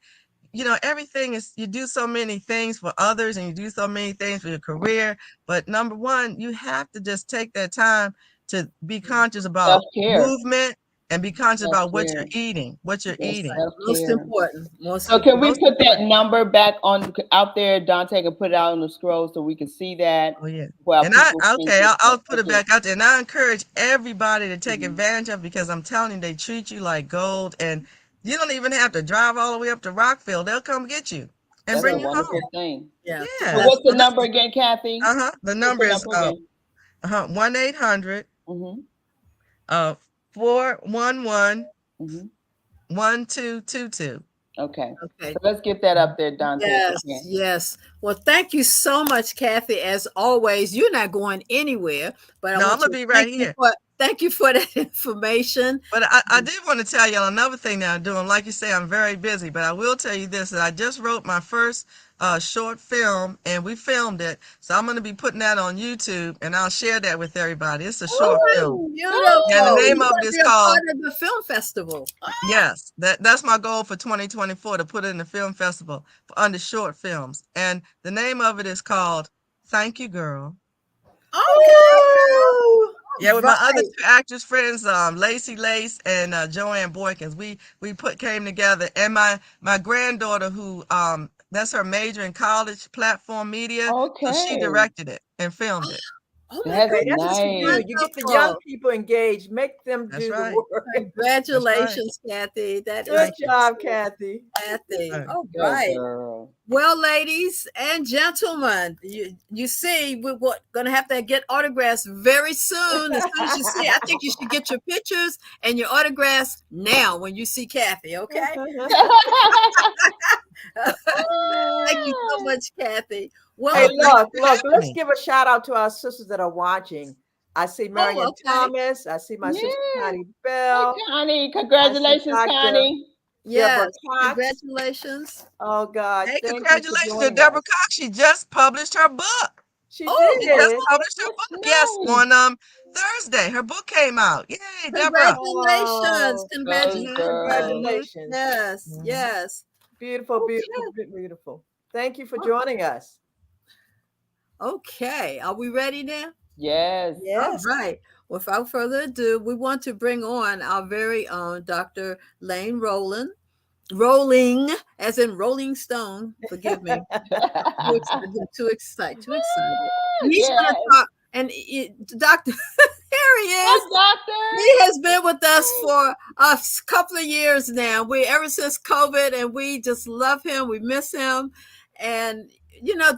everything is, you do so many things for others and you do so many things for your career, but number one, you have to just take that time to be conscious about Self-care. movement and be conscious about what you're Self-care. eating, what you're Yes, eating. most Self-care. important. Most So can we Most put that important. number back on out there? Dante can put it out on the scroll so we can see that. Oh yeah. Well, And people can I'll put it okay. back out there. And I encourage everybody to take advantage of it, because I'm telling you, they treat you like gold, and you don't even have to drive all the way up to Rockville. They'll come get you and That's bring a you wonderful home. thing. Yeah. So Yeah. what's the So this number again, Kathy? the What's number the is number again? 1-800 Mm-hmm. 411 Mm-hmm. 1222. Okay. Okay. So let's get that up there, Dante, if Yes, you can. yes. Well, thank you so much, Kathy. As always, you're not going anywhere, but I No, I'm want gonna to be right here. thank you for that information. But I did want to tell y'all another thing that I'm doing. Like you say, I'm very busy, but I will tell you this, that I just wrote my first short film, and we filmed it. So I'm going to be putting that on YouTube, and I'll share that with everybody. It's a short film. Beautiful. Yeah, the You're name of going it to is be a called, part of the film festival. yes, that's my goal for 2024, to put it in the film festival under short films. And the name of it is called Thank You, Girl. Okay. Yeah, with my other Right. two actress friends, Lacey Lace and Joanne Boykins, we came together, and my granddaughter, who that's her major in college, platform media, so she Okay. directed it and filmed it. Oh my That's Hey, goodness. that's what you nice. do. You get the young Wonderful. people engaged. Make them That's do the right. work. That's right. Congratulations, Kathy. That is Good Thank you. job, Kathy. Kathy. Right. All Go, right. girl. Well, ladies and gentlemen, you see, we're going to have to get autographs very soon. As soon as you see, I think you should get your pictures and your autographs now when you see Kathy, okay? Thank you so much, Kathy. Well, Hey, Thank look, you for look, having let's me. give a shout out to our sisters that are watching. I see Marion okay. Thomas. I see my sister Yeah. Connie Hey, Bell. Connie. Congratulations, Dr. Connie. Deborah Yes, Cox. congratulations. Oh, God. Hey, Thank you for congratulations to joining Deborah us. Cox. She just published her book. She Oh, She just did. published her That's book. Yes, nice. on Thursday. Her book came out. Yay, Deborah. congratulations. Oh, Go, girl. congratulations. Yes, yes. Beautiful, beautiful, Okay. beautiful. Thank you for joining us. Okay. Are we ready now? Yes. All right. Without further ado, we want to bring on our very own Dr. Lane Rolling, as in Rolling Stone. Forgive me. Too excited. Too excited. And he's going to Yes. talk. And Dr. Here he is. Hi, doctor. He has been with us for a couple of years now. Ever since COVID, and we just love him. We miss him. And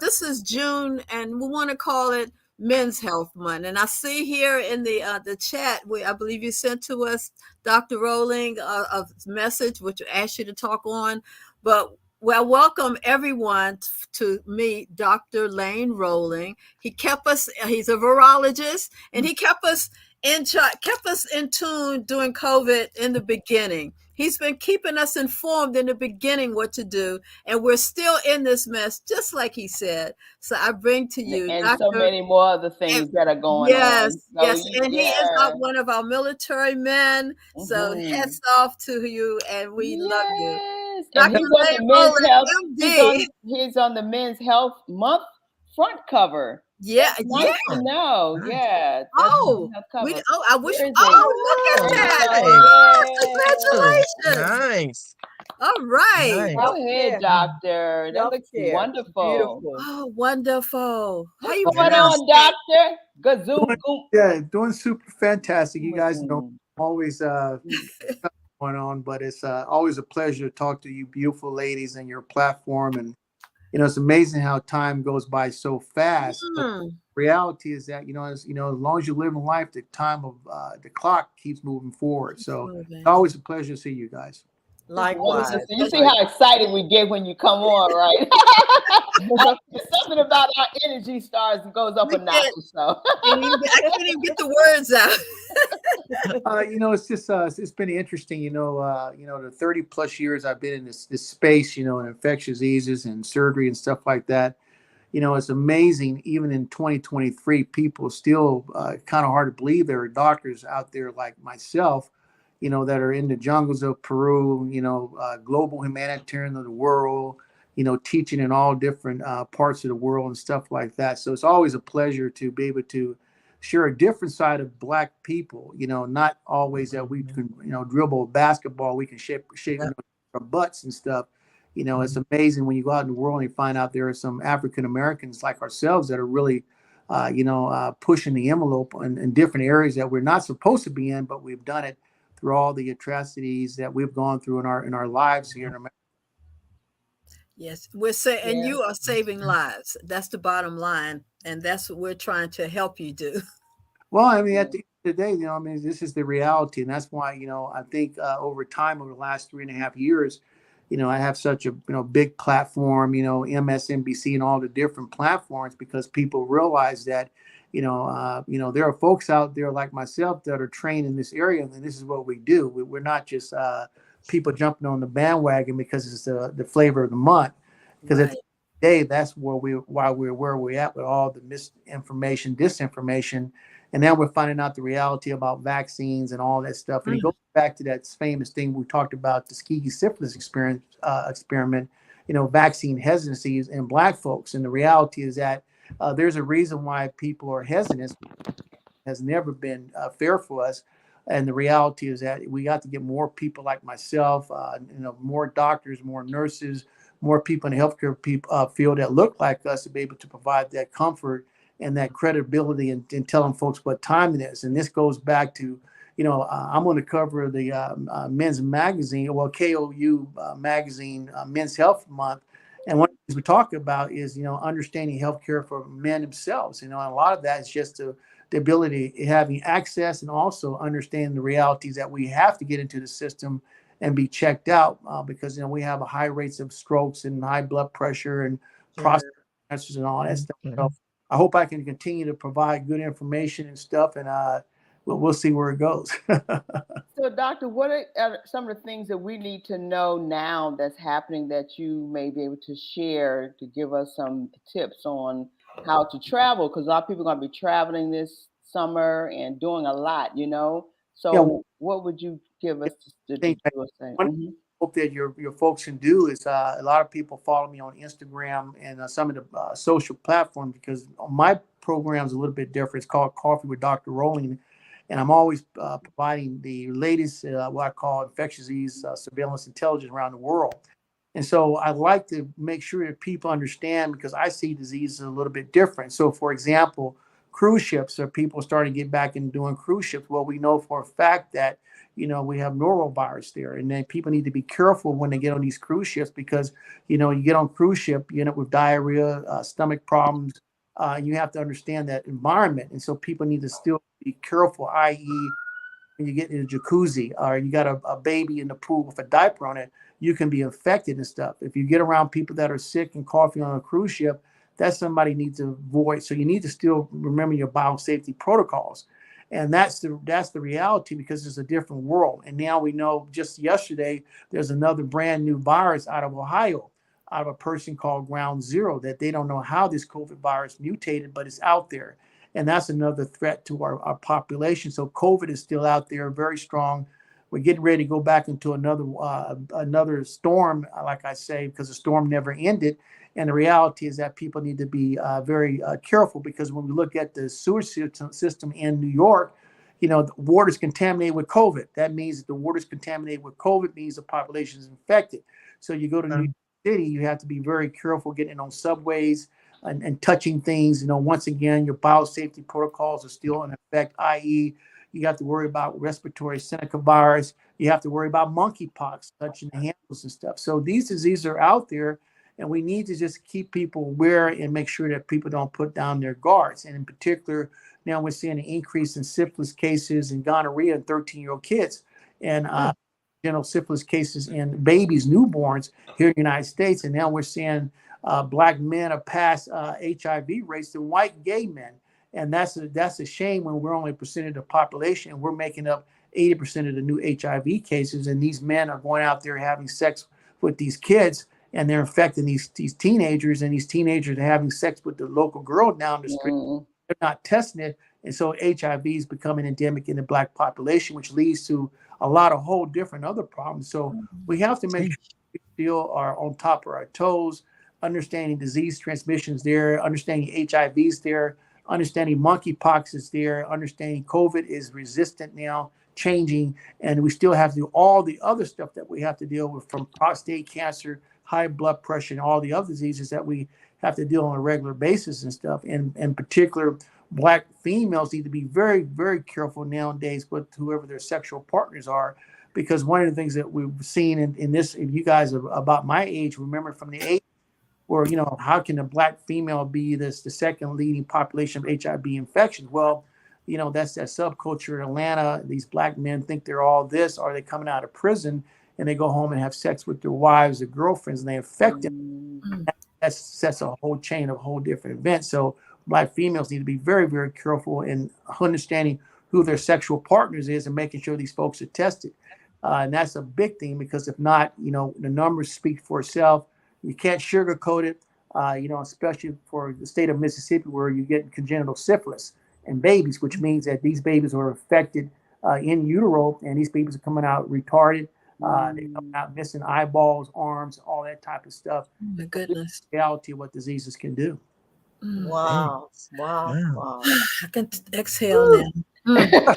this is June, and we want to call it Men's Health Month. And I see here in the chat, I believe you sent to us, Dr. Rowling, a message which asked you to talk on. But welcome everyone to meet Dr. Lane Rowling. He's a virologist, and he kept us in tune during COVID in the beginning. He's been keeping us informed in the beginning what to do, and we're still in this mess, just like he said. So I bring to you, And Dr. so many more other things that are going on. So Yes, and he is one of our military men. So hats off to you, and we love you. And Dr. he's on Lane the men's Rowling, health. MD. He's on the Men's Health Month front cover. Yeah, That's nice to know. Nice. Yeah. Oh, cover. I wish. Here is Oh, look at it. that! Nice. Oh, congratulations! Nice. All right. Go ahead, doctor. That looks wonderful. Beautiful. Oh, wonderful. How What's you going feeling, on, Steve? doctor? Gazoom goom. Yeah, doing super fantastic. You guys know Mm. always going on, but it's always a pleasure to talk to you beautiful ladies and your platform. And it's amazing how time goes by so fast. But Mm. reality is that as long as you live in life, the time of the clock keeps moving forward. So it's always a pleasure to see you guys. Likewise. You see how excited we get when you come on, right? There's something about our energy starts and goes up a notch or so. I can't even get the words out. It's just it's been interesting. The 30+ years I've been in this space, in infectious diseases and surgery and stuff like that. It's amazing. Even in 2023, people still kind of hard to believe there are doctors out there like myself, that are in the jungles of Peru, global humanitarian of the world, teaching in all different parts of the world and stuff like that. So it's always a pleasure to be able to share a different side of Black people, not always that we can, dribble basketball, we can shape our butts and stuff. It's amazing when you go out in the world and you find out there are some African Americans like ourselves that are really, pushing the envelope in different areas that we're not supposed to be in, but we've done it through all the atrocities that we've gone through in our lives here in America. Yes, and you are saving lives. That's the bottom line, and that's what we're trying to help you do. Well, I mean, at the end of the day, this is the reality, and that's why, I think over time, over the last 3.5 years, I have such a big platform, MSNBC and all the different platforms, because people realize that, there are folks out there like myself that are trained in this area, and this is what we do. We're not just people jumping on the bandwagon because it's the flavor of the month. Because at the end of the day, that's where we're at with all the misinformation, disinformation. And now we're finding out the reality about vaccines and all that stuff. And it goes back to that famous thing we talked about, the Tuskegee syphilis experiment, vaccine hesitancies in Black folks. And the reality is that there's a reason why people are hesitant. It has never been fair for us. And the reality is that we got to get more people like myself, more doctors, more nurses, more people in the healthcare field that look like us to be able to provide that comfort and that credibility in telling folks what time it is. And this goes back to, I'm on the cover of the men's magazine, KOU magazine, Men's Health Month. And one of the things we talk about is, understanding healthcare for men themselves. And a lot of that is just the ability, having access, and also understanding the realities that we have to get into the system and be checked out because, we have a high rates of strokes and high blood pressure and prostate cancers and all that stuff. So I hope I can continue to provide good information and stuff, and we'll see where it goes. So, doctor, what are some of the things that we need to know now that's happening that you may be able to share to give us some tips on how to travel? Because a lot of people are going to be traveling this summer and doing a lot, So what would you give us to do? Hope that your folks can do is a lot of people follow me on Instagram and some of the social platforms, because my program is a little bit different. It's called Coffee with Dr. Rowling, and I'm always providing the latest what I call infectious disease surveillance intelligence around the world. And so I like to make sure that people understand, because I see diseases a little bit different. So, for example, cruise ships, or people starting to get back into doing cruise ships. Well, we know for a fact that we have norovirus there, and then people need to be careful when they get on these cruise ships, because you get on cruise ship, you end up with diarrhea, stomach problems. You have to understand that environment, and so people need to still be careful. I.e., when you get in a jacuzzi or you got a baby in the pool with a diaper on it, you can be infected and stuff. If you get around people that are sick and coughing on a cruise ship, that's somebody needs to avoid. So you need to still remember your biosafety protocols. And that's the reality, because it's a different world. And now we know, just yesterday, there's another brand new virus out of Ohio, out of a person called Ground Zero, that they don't know how this COVID virus mutated, but it's out there. And that's another threat to our population. So COVID is still out there, very strong. We're getting ready to go back into another storm, like I say, because the storm never ended. And the reality is that people need to be very careful, because when we look at the sewer system in New York, the water's contaminated with COVID. That means that the water's contaminated with COVID means the population is infected. So you go to New York City, you have to be very careful getting on subways and touching things. Once again, your biosafety protocols are still in effect, i.e., you have to worry about respiratory Seneca virus. You have to worry about monkeypox, touching the handles and stuff. So these diseases are out there, and we need to just keep people aware and make sure that people don't put down their guards. And in particular, now we're seeing an increase in syphilis cases and gonorrhea in 13-year-old kids, and general syphilis cases in babies, newborns here in the United States. And now we're seeing Black men have passed HIV rates than white gay men. And that's a shame when we're only a percentage of the population and we're making up 80% of the new HIV cases. And these men are going out there having sex with these kids, and they're infecting these teenagers, and these teenagers are having sex with the local girl down the street. They're not testing it. And so HIV is becoming endemic in the Black population, which leads to a lot of whole different other problems. So we have to make sure we still are on top of our toes, understanding disease transmissions there, understanding HIV's there, understanding monkeypox is there, understanding COVID is resistant now, changing, and we still have to do all the other stuff that we have to deal with, from prostate cancer, high blood pressure, and all the other diseases that we have to deal on a regular basis and stuff. And in particular, Black females need to be very, very careful nowadays with whoever their sexual partners are, because one of the things that we've seen in this, if you guys are about my age, remember from the 80s, where, how can a Black female be the second leading population of HIV infections? Well, that's that subculture in Atlanta. These Black men think they're all this, or they coming out of prison and they go home and have sex with their wives or girlfriends and they infect them. That sets a whole chain of whole different events. So Black females need to be very, very careful in understanding who their sexual partners is and making sure these folks are tested. And that's a big thing, because if not, the numbers speak for itself. You can't sugarcoat it, especially for the state of Mississippi, where you get congenital syphilis in babies, which means that these babies are infected in utero, and these babies are coming out retarded. They're coming out missing eyeballs, arms, all that type of stuff. Oh my goodness. The reality of what diseases can do. Wow. I can exhale now.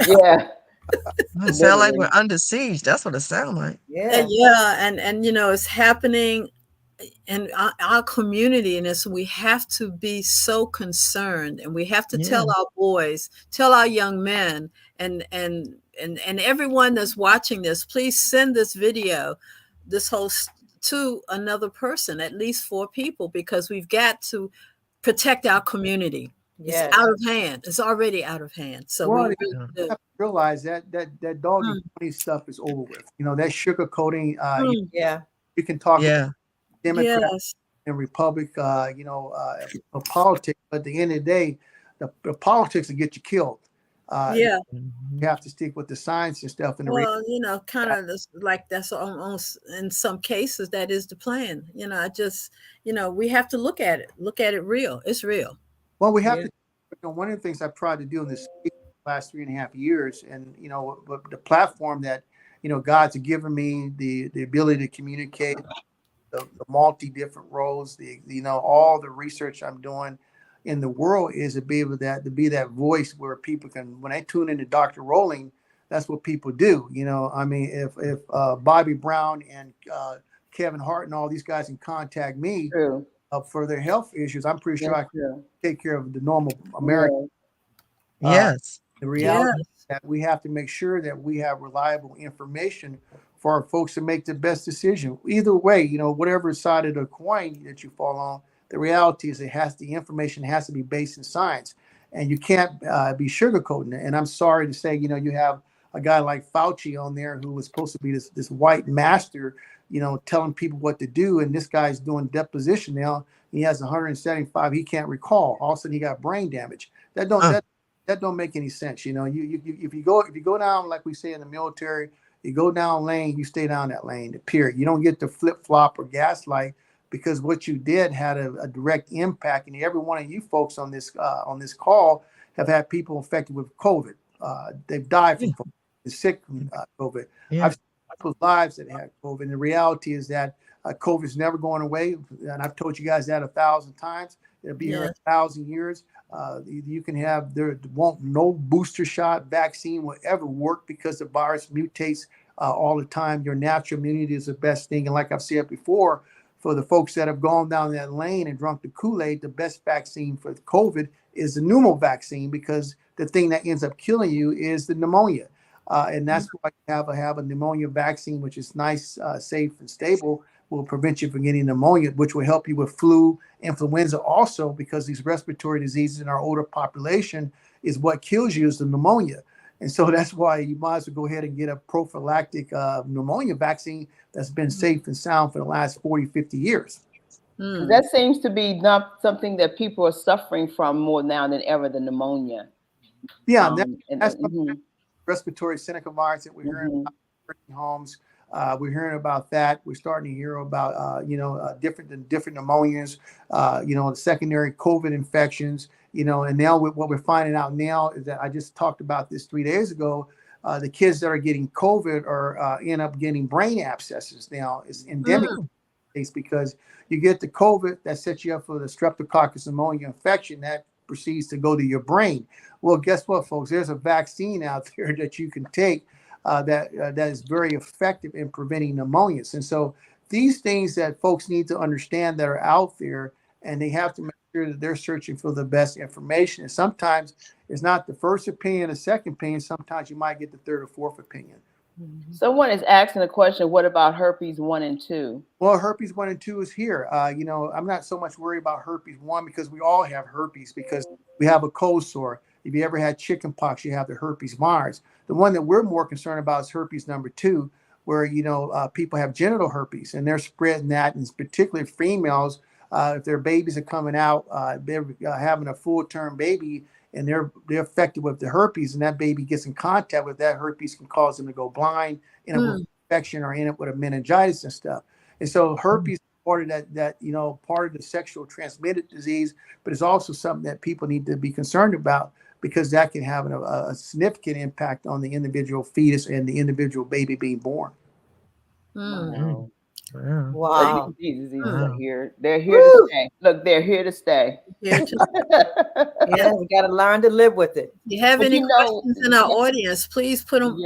Yeah. It sounds like we're under siege. That's what it sounds like. Yeah. And it's happening in our community, and we have to be so concerned, and we have to tell our boys, tell our young men, and everyone that's watching this, please send this video, this whole to another person, at least 4 people, because we've got to protect our community. It's out of hand. It's already out of hand. So we have to realize that dog and pony stuff is over with. That sugar coating. You can talk about Democrats and Republic, politics, but at the end of the day, the politics will get you killed. You have to stick with the science and stuff. And kind of like that's almost, in some cases, that is the plan. We have to look at it real. It's real. Well, we have to. One of the things I've tried to do in this last 3.5 years, and the platform that God's given me, the ability to communicate, the multi different roles, all the research I'm doing in the world, is to be able to be that voice where people can, when they tune into Dr. Rowling, that's what people do. If Bobby Brown and Kevin Hart and all these guys can contact me for their health issues, I'm pretty sure I can take care of the normal American. Yes. The reality is that we have to make sure that we have reliable information for our folks to make the best decision. Either way, whatever side of the coin that you fall on, the reality is the information has to be based in science, and you can't be sugarcoating it. And I'm sorry to say, you have a guy like Fauci on there who was supposed to be this white master, telling people what to do. And this guy's doing deposition now. He has 175. He can't recall. All of a sudden, he got brain damage. That don't make any sense. If you go down, like we say in the military, you go down lane, you stay down that lane. Period. You don't get to flip flop or gaslight, because what you did had a direct impact. And every one of you folks on this call have had people infected with COVID. They've died from COVID, sick from COVID. I've seen people's lives that had COVID. And the reality is that COVID is never going away. And I've told you guys that 1,000 times. It'll be here 1,000 years. You can have, no booster shot, vaccine will ever work because the virus mutates all the time. Your natural immunity is the best thing. And like I've said before, for the folks that have gone down that lane and drunk the Kool-Aid, the best vaccine for COVID is the pneumo vaccine, because the thing that ends up killing you is the pneumonia. And that's why you have a pneumonia vaccine, which is nice, safe, and stable, will prevent you from getting pneumonia, which will help you with flu, influenza also, because these respiratory diseases in our older population is what kills you is the pneumonia. And so that's why you might as well go ahead and get a prophylactic pneumonia vaccine that's been safe and sound for the last 40, 50 years. That seems to be not something that people are suffering from more now than ever, the pneumonia. Yeah, that's respiratory syncytial that we're hearing about in nursing homes. We're hearing about that. We're starting to hear about, different pneumonias, the secondary COVID infections, and now what we're finding out now is that I just talked about this 3 days ago. The kids that are getting COVID are end up getting brain abscesses now. It's endemic because you get the COVID that sets you up for the streptococcus pneumonia infection that proceeds to go to your brain. Well, guess what, folks? There's a vaccine out there that you can take that is very effective in preventing pneumonias. And so these things that folks need to understand that are out there, and they have to make sure that they're searching for the best information. And sometimes it's not the first opinion, the second opinion. Sometimes you might get the third or fourth opinion. Someone is asking a question, what about herpes 1 and 2? Well, herpes 1 and 2 is here. I'm not so much worried about herpes 1 because we all have herpes because we have a cold sore. If you ever had chicken pox, you have the herpes virus. The one that we're more concerned about is herpes number 2, where, people have genital herpes and they're spreading that, and particularly females, if their babies are coming out, they're having a full-term baby, and they're affected with the herpes, and that baby gets in contact with that herpes can cause them to go blind, end up with infection, or end up with a meningitis and stuff. And so herpes is part of that part of the sexual transmitted disease, but it's also something that people need to be concerned about because that can have a significant impact on the individual fetus and the individual baby being born. Wow. These diseases are here. They're here to stay. Look, they're here to stay. Yeah, we got to learn to live with it. If you have any questions in our audience, please put them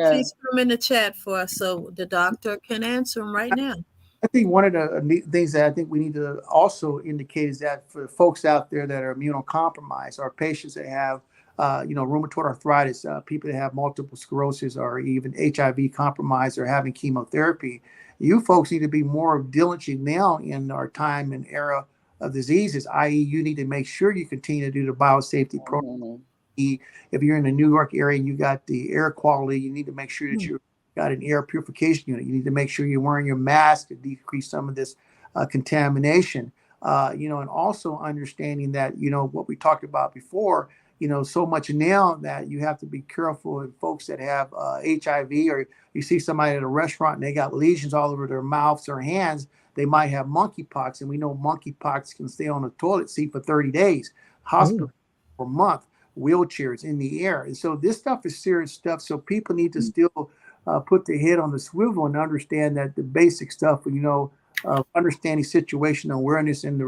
in the chat for us so the doctor can answer them right now. I think one of the things that I think we need to also indicate is that for folks out there that are immunocompromised, or patients that have rheumatoid arthritis, people that have multiple sclerosis, or even HIV compromised, or having chemotherapy, you folks need to be more diligent now in our time and era of diseases, i.e. you need to make sure you continue to do the biosafety program. If you're in the New York area and you got the air quality, you need to make sure that you got an air purification unit. You need to make sure you're wearing your mask to decrease some of this contamination. And also understanding that, what we talked about before, so much now that you have to be careful with folks that have HIV, or you see somebody at a restaurant and they got lesions all over their mouths or hands, they might have monkeypox. And we know monkeypox can stay on the toilet seat for 30 days, hospital for a month, wheelchairs in the air. And so this stuff is serious stuff. So people need to still put their head on the swivel and understand that the basic stuff, understanding situational awareness in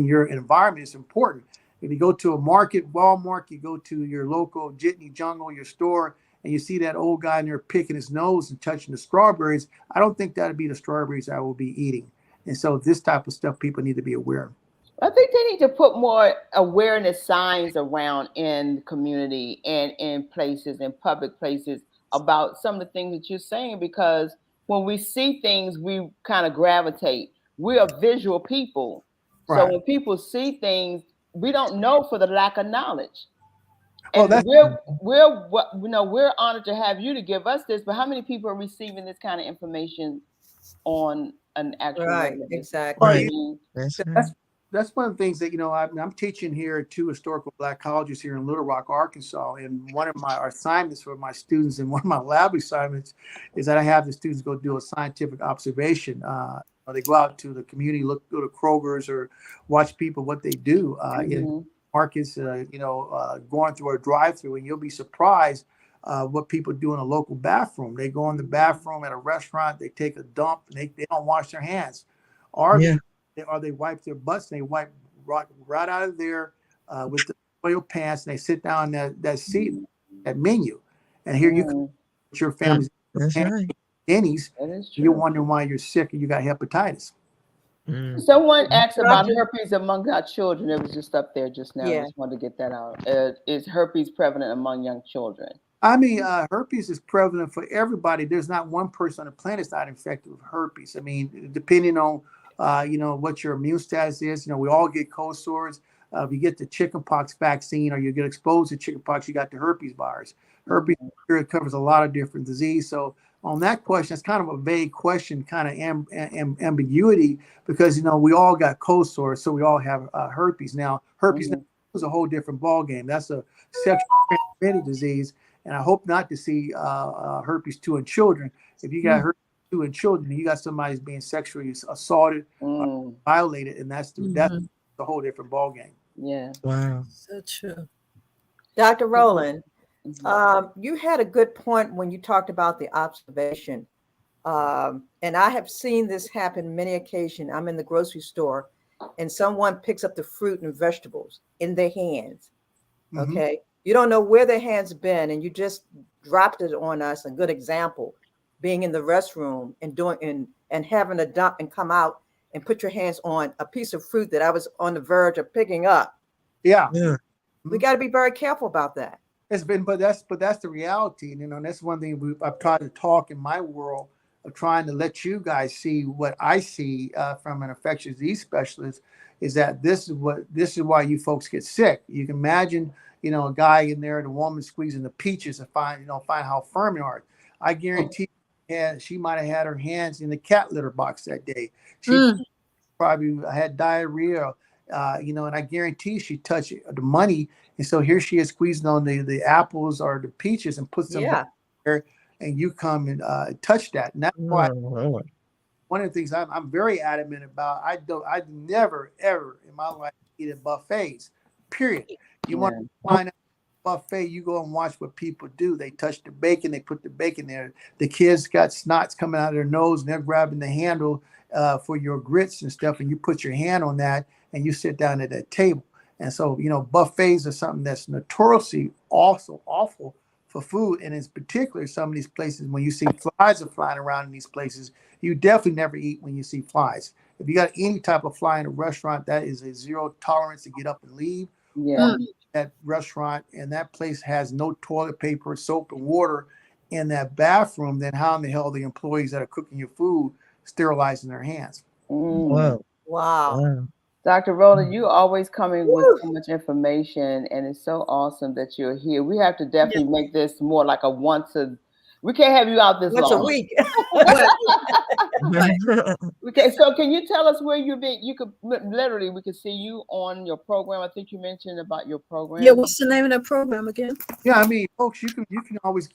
your environment is important. If you go to a market, Walmart, you go to your local Jitney Jungle, your store, and you see that old guy in there picking his nose and touching the strawberries, I don't think that'd be the strawberries I will be eating. And so this type of stuff people need to be aware of. I think they need to put more awareness signs around in the community and in places, in public places, about some of the things that you're saying, because when we see things, we kind of gravitate. We are visual people. Right. So when people see things, we don't know for the lack of knowledge. And we're honored to have you to give us this, but how many people are receiving this kind of information on an actual level? Exactly. That's one of the things that, I'm teaching here at 2 historical Black colleges here in Little Rock, Arkansas. And one of my assignments for my students, and one of my lab assignments, is that I have the students go do a scientific observation. They go out to the community, go to Kroger's, or watch people, what they do in markets, going through a drive-through, and you'll be surprised what people do in a local bathroom. They go in the bathroom at a restaurant, they take a dump, and they don't wash their hands. or Yeah. they wipe their butts and they wipe right out of there with the oil pants, and they sit down that seat, that menu, and here you come with your family's That's right. Denny's. That is You're true. wondering why you're sick and you got hepatitis. Someone asked about Doctor- herpes among our children. It was just up there just now. Yeah. Just wanted to get that out. Is herpes prevalent among young children? I mean, herpes is prevalent for everybody. There's not one person on the planet that's not infected with herpes. I mean, depending on, what your immune status is, we all get cold sores. If you get the chickenpox vaccine or you get exposed to chickenpox, you got the herpes virus. Herpes covers a lot of different disease. So on that question, it's kind of a vague question, kind of ambiguity, because, we all got cold sores, so we all have herpes. Now, herpes is a whole different ballgame. That's a sexually transmitted disease. And I hope not to see herpes 2 in children. If you got herpes 2 in children, you got somebody who's being sexually assaulted, or violated, and that's a whole different ballgame. Yeah. Wow. So true. Dr. Rowland, you had a good point when you talked about the observation. And I have seen this happen many occasions. I'm in the grocery store and someone picks up the fruit and vegetables in their hands. Okay. You don't know where their hands been, and you just dropped it on us. A good example, being in the restroom and doing and having a dump and come out and put your hands on a piece of fruit that I was on the verge of picking up. Yeah. We got to be very careful about that. But that's the reality. And that's one thing I've tried to talk in my world of trying to let you guys see what I see from an infectious disease specialist, is that this is why you folks get sick. You can imagine, a guy in there, the woman squeezing the peaches and find how firm they are. I guarantee she might have had her hands in the cat litter box that day. She probably had diarrhea, and I guarantee she touched the money. And so here she is squeezing on the apples or the peaches and puts them back there, and you come and touch that. And that's why one of the things I'm very adamant about, I'd never, ever in my life eat at buffets, period. You want to find out buffet, you go and watch what people do. They touch the bacon, they put the bacon there. The kids got snots coming out of their nose, and they're grabbing the handle for your grits and stuff, and you put your hand on that, and you sit down at that table. And so, buffets are something that's notoriously also awful for food. And in particular, some of these places, when you see flies are flying around in these places, you definitely never eat when you see flies. If you got any type of fly in a restaurant, that is a zero tolerance to get up and leave. Yeah. That restaurant and that place has no toilet paper, soap, and water in that bathroom, then how in the hell are the employees that are cooking your food sterilizing their hands? Wow. Dr. Rowland, you always coming with so much information, and it's so awesome that you're here. We have to definitely make this more like we can't have you out this once long. a week. Okay, so can you tell us where you've been? You could literally, we could see you on your program. I think you mentioned about your program. Yeah, what's the name of that program again? Yeah, I mean, folks, you can always,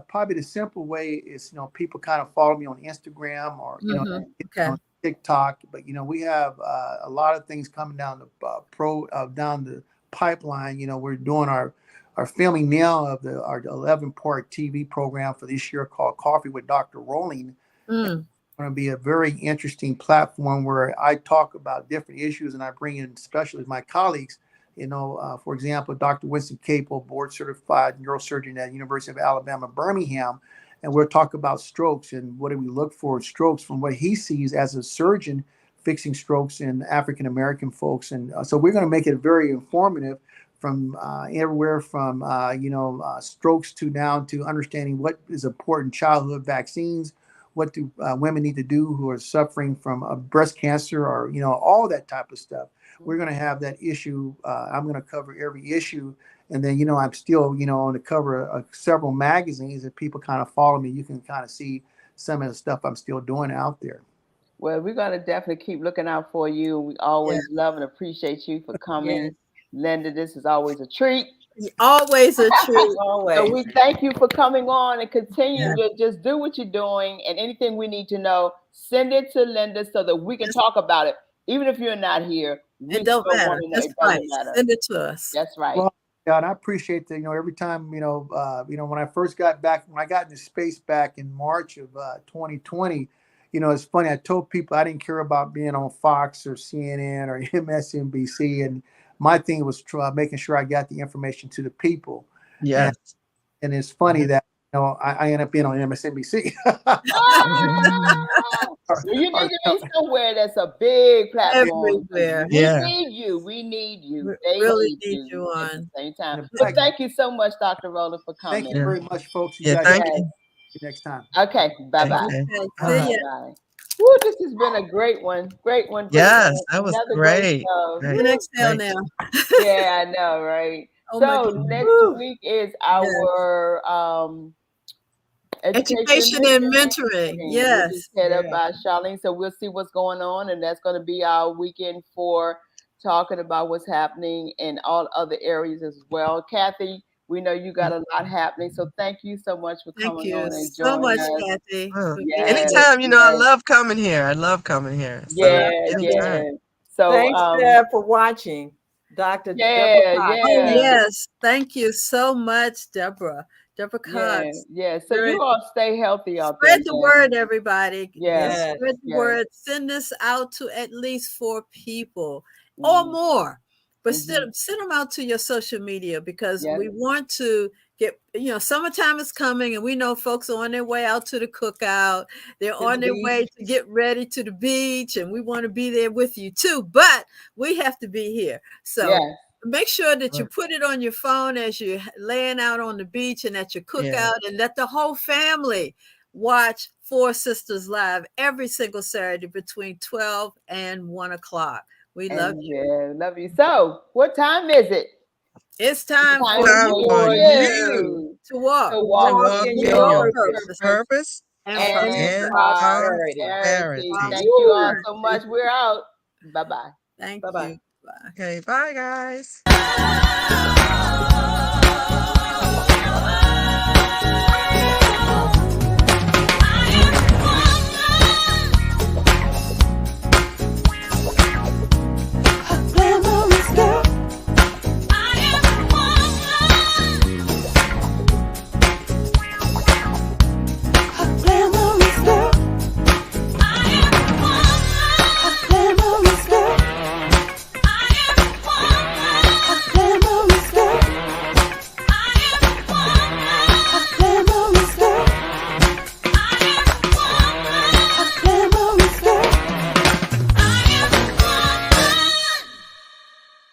probably the simple way is, people kind of follow me on Instagram or on TikTok. But we have a lot of things coming down down the pipeline. We're doing our filming now of our 11-part TV program for this year called Coffee with Dr. Rowling. It's going to be a very interesting platform where I talk about different issues, and I bring in specialists, my colleagues. For example, Dr. Winston Capel, board certified neurosurgeon at University of Alabama, Birmingham, and we'll talk about strokes and what do we look for in strokes from what he sees as a surgeon fixing strokes in African American folks. And so we're going to make it very informative, from everywhere from strokes to down to understanding what is important childhood vaccines, what do women need to do who are suffering from breast cancer, or all that type of stuff. We're going to have that issue. I'm going to cover every issue, and then I'm still on the cover of several magazines. If people kind of follow me, you can kind of see some of the stuff I'm still doing out there. Well, we're going to definitely keep looking out for you. We always love and appreciate you for coming. Linda, this is always a treat. Always a treat. Always. So we thank you for coming on, and continue to just do what you're doing, and anything we need to know, send it to Linda so that we can talk about it. Even if you're not here, it don't matter. That's right. Send it to us. That's right. Well, and I appreciate that. Every time, when I first got back, when I got into space back in March of 2020, you know, it's funny. I told people I didn't care about being on Fox or CNN or MSNBC, and my thing was making sure I got the information to the people. Yes. And it's funny that, you know, I end up being on MSNBC. You need to be somewhere that's a big platform. Everywhere. We Yeah. need you. We need you. We They really need need you at the on. same time. And But thank you so much, Dr. Rowland, for coming. Thank you very much, folks. You Yeah, guys thank have you. next time. Okay, bye-bye. Okay. Okay, see ya. Bye. Woo, this has been a great one. Great one. Great Yes, one. that was Another great. show. Great. Good exhale Great. now. Yeah, I know, right? Oh my So goodness. next Woo. week is our Education and mentoring. which Yes. is head up by Charlene. So we'll see what's going on, and that's going to be our weekend for talking about what's happening in all other areas as well. Kathy, we know you got a lot happening, so thank you so much for Thank coming you on and so joining much, us. Kathy. Oh, for being Yes, here. anytime, you know, I yes. love coming here. I love coming here. So Yeah, anytime. yeah. So Thanks, Deb, for watching. Dr. yeah, Deborah Cox. Oh, yeah. yes. Thank you so much, Deborah. Deborah Yeah, Cox. yeah. So Very- you all stay healthy out there. Spread the word, everybody. Yeah. Spread the Yeah. word. Send this out to at least 4 people or more. But send them out to your social media, because we want to get, you know, summertime is coming, and we know folks are on their way out to the cookout. They're on their way to get ready to the beach, and we want to be there with you too. But we have to be here. So make sure that you put it on your phone as you're laying out on the beach and at your cookout, and let the whole family watch 4 Sisters Live every single Saturday between 12 and 1 o'clock. We love you. Yeah, love you. So, what time is it? It's time for you to walk. To walk in your purpose and prosperity. prosperity. Thank you all so much. We're out. Bye-bye. Thank Bye-bye. you. Bye. Okay, bye, guys.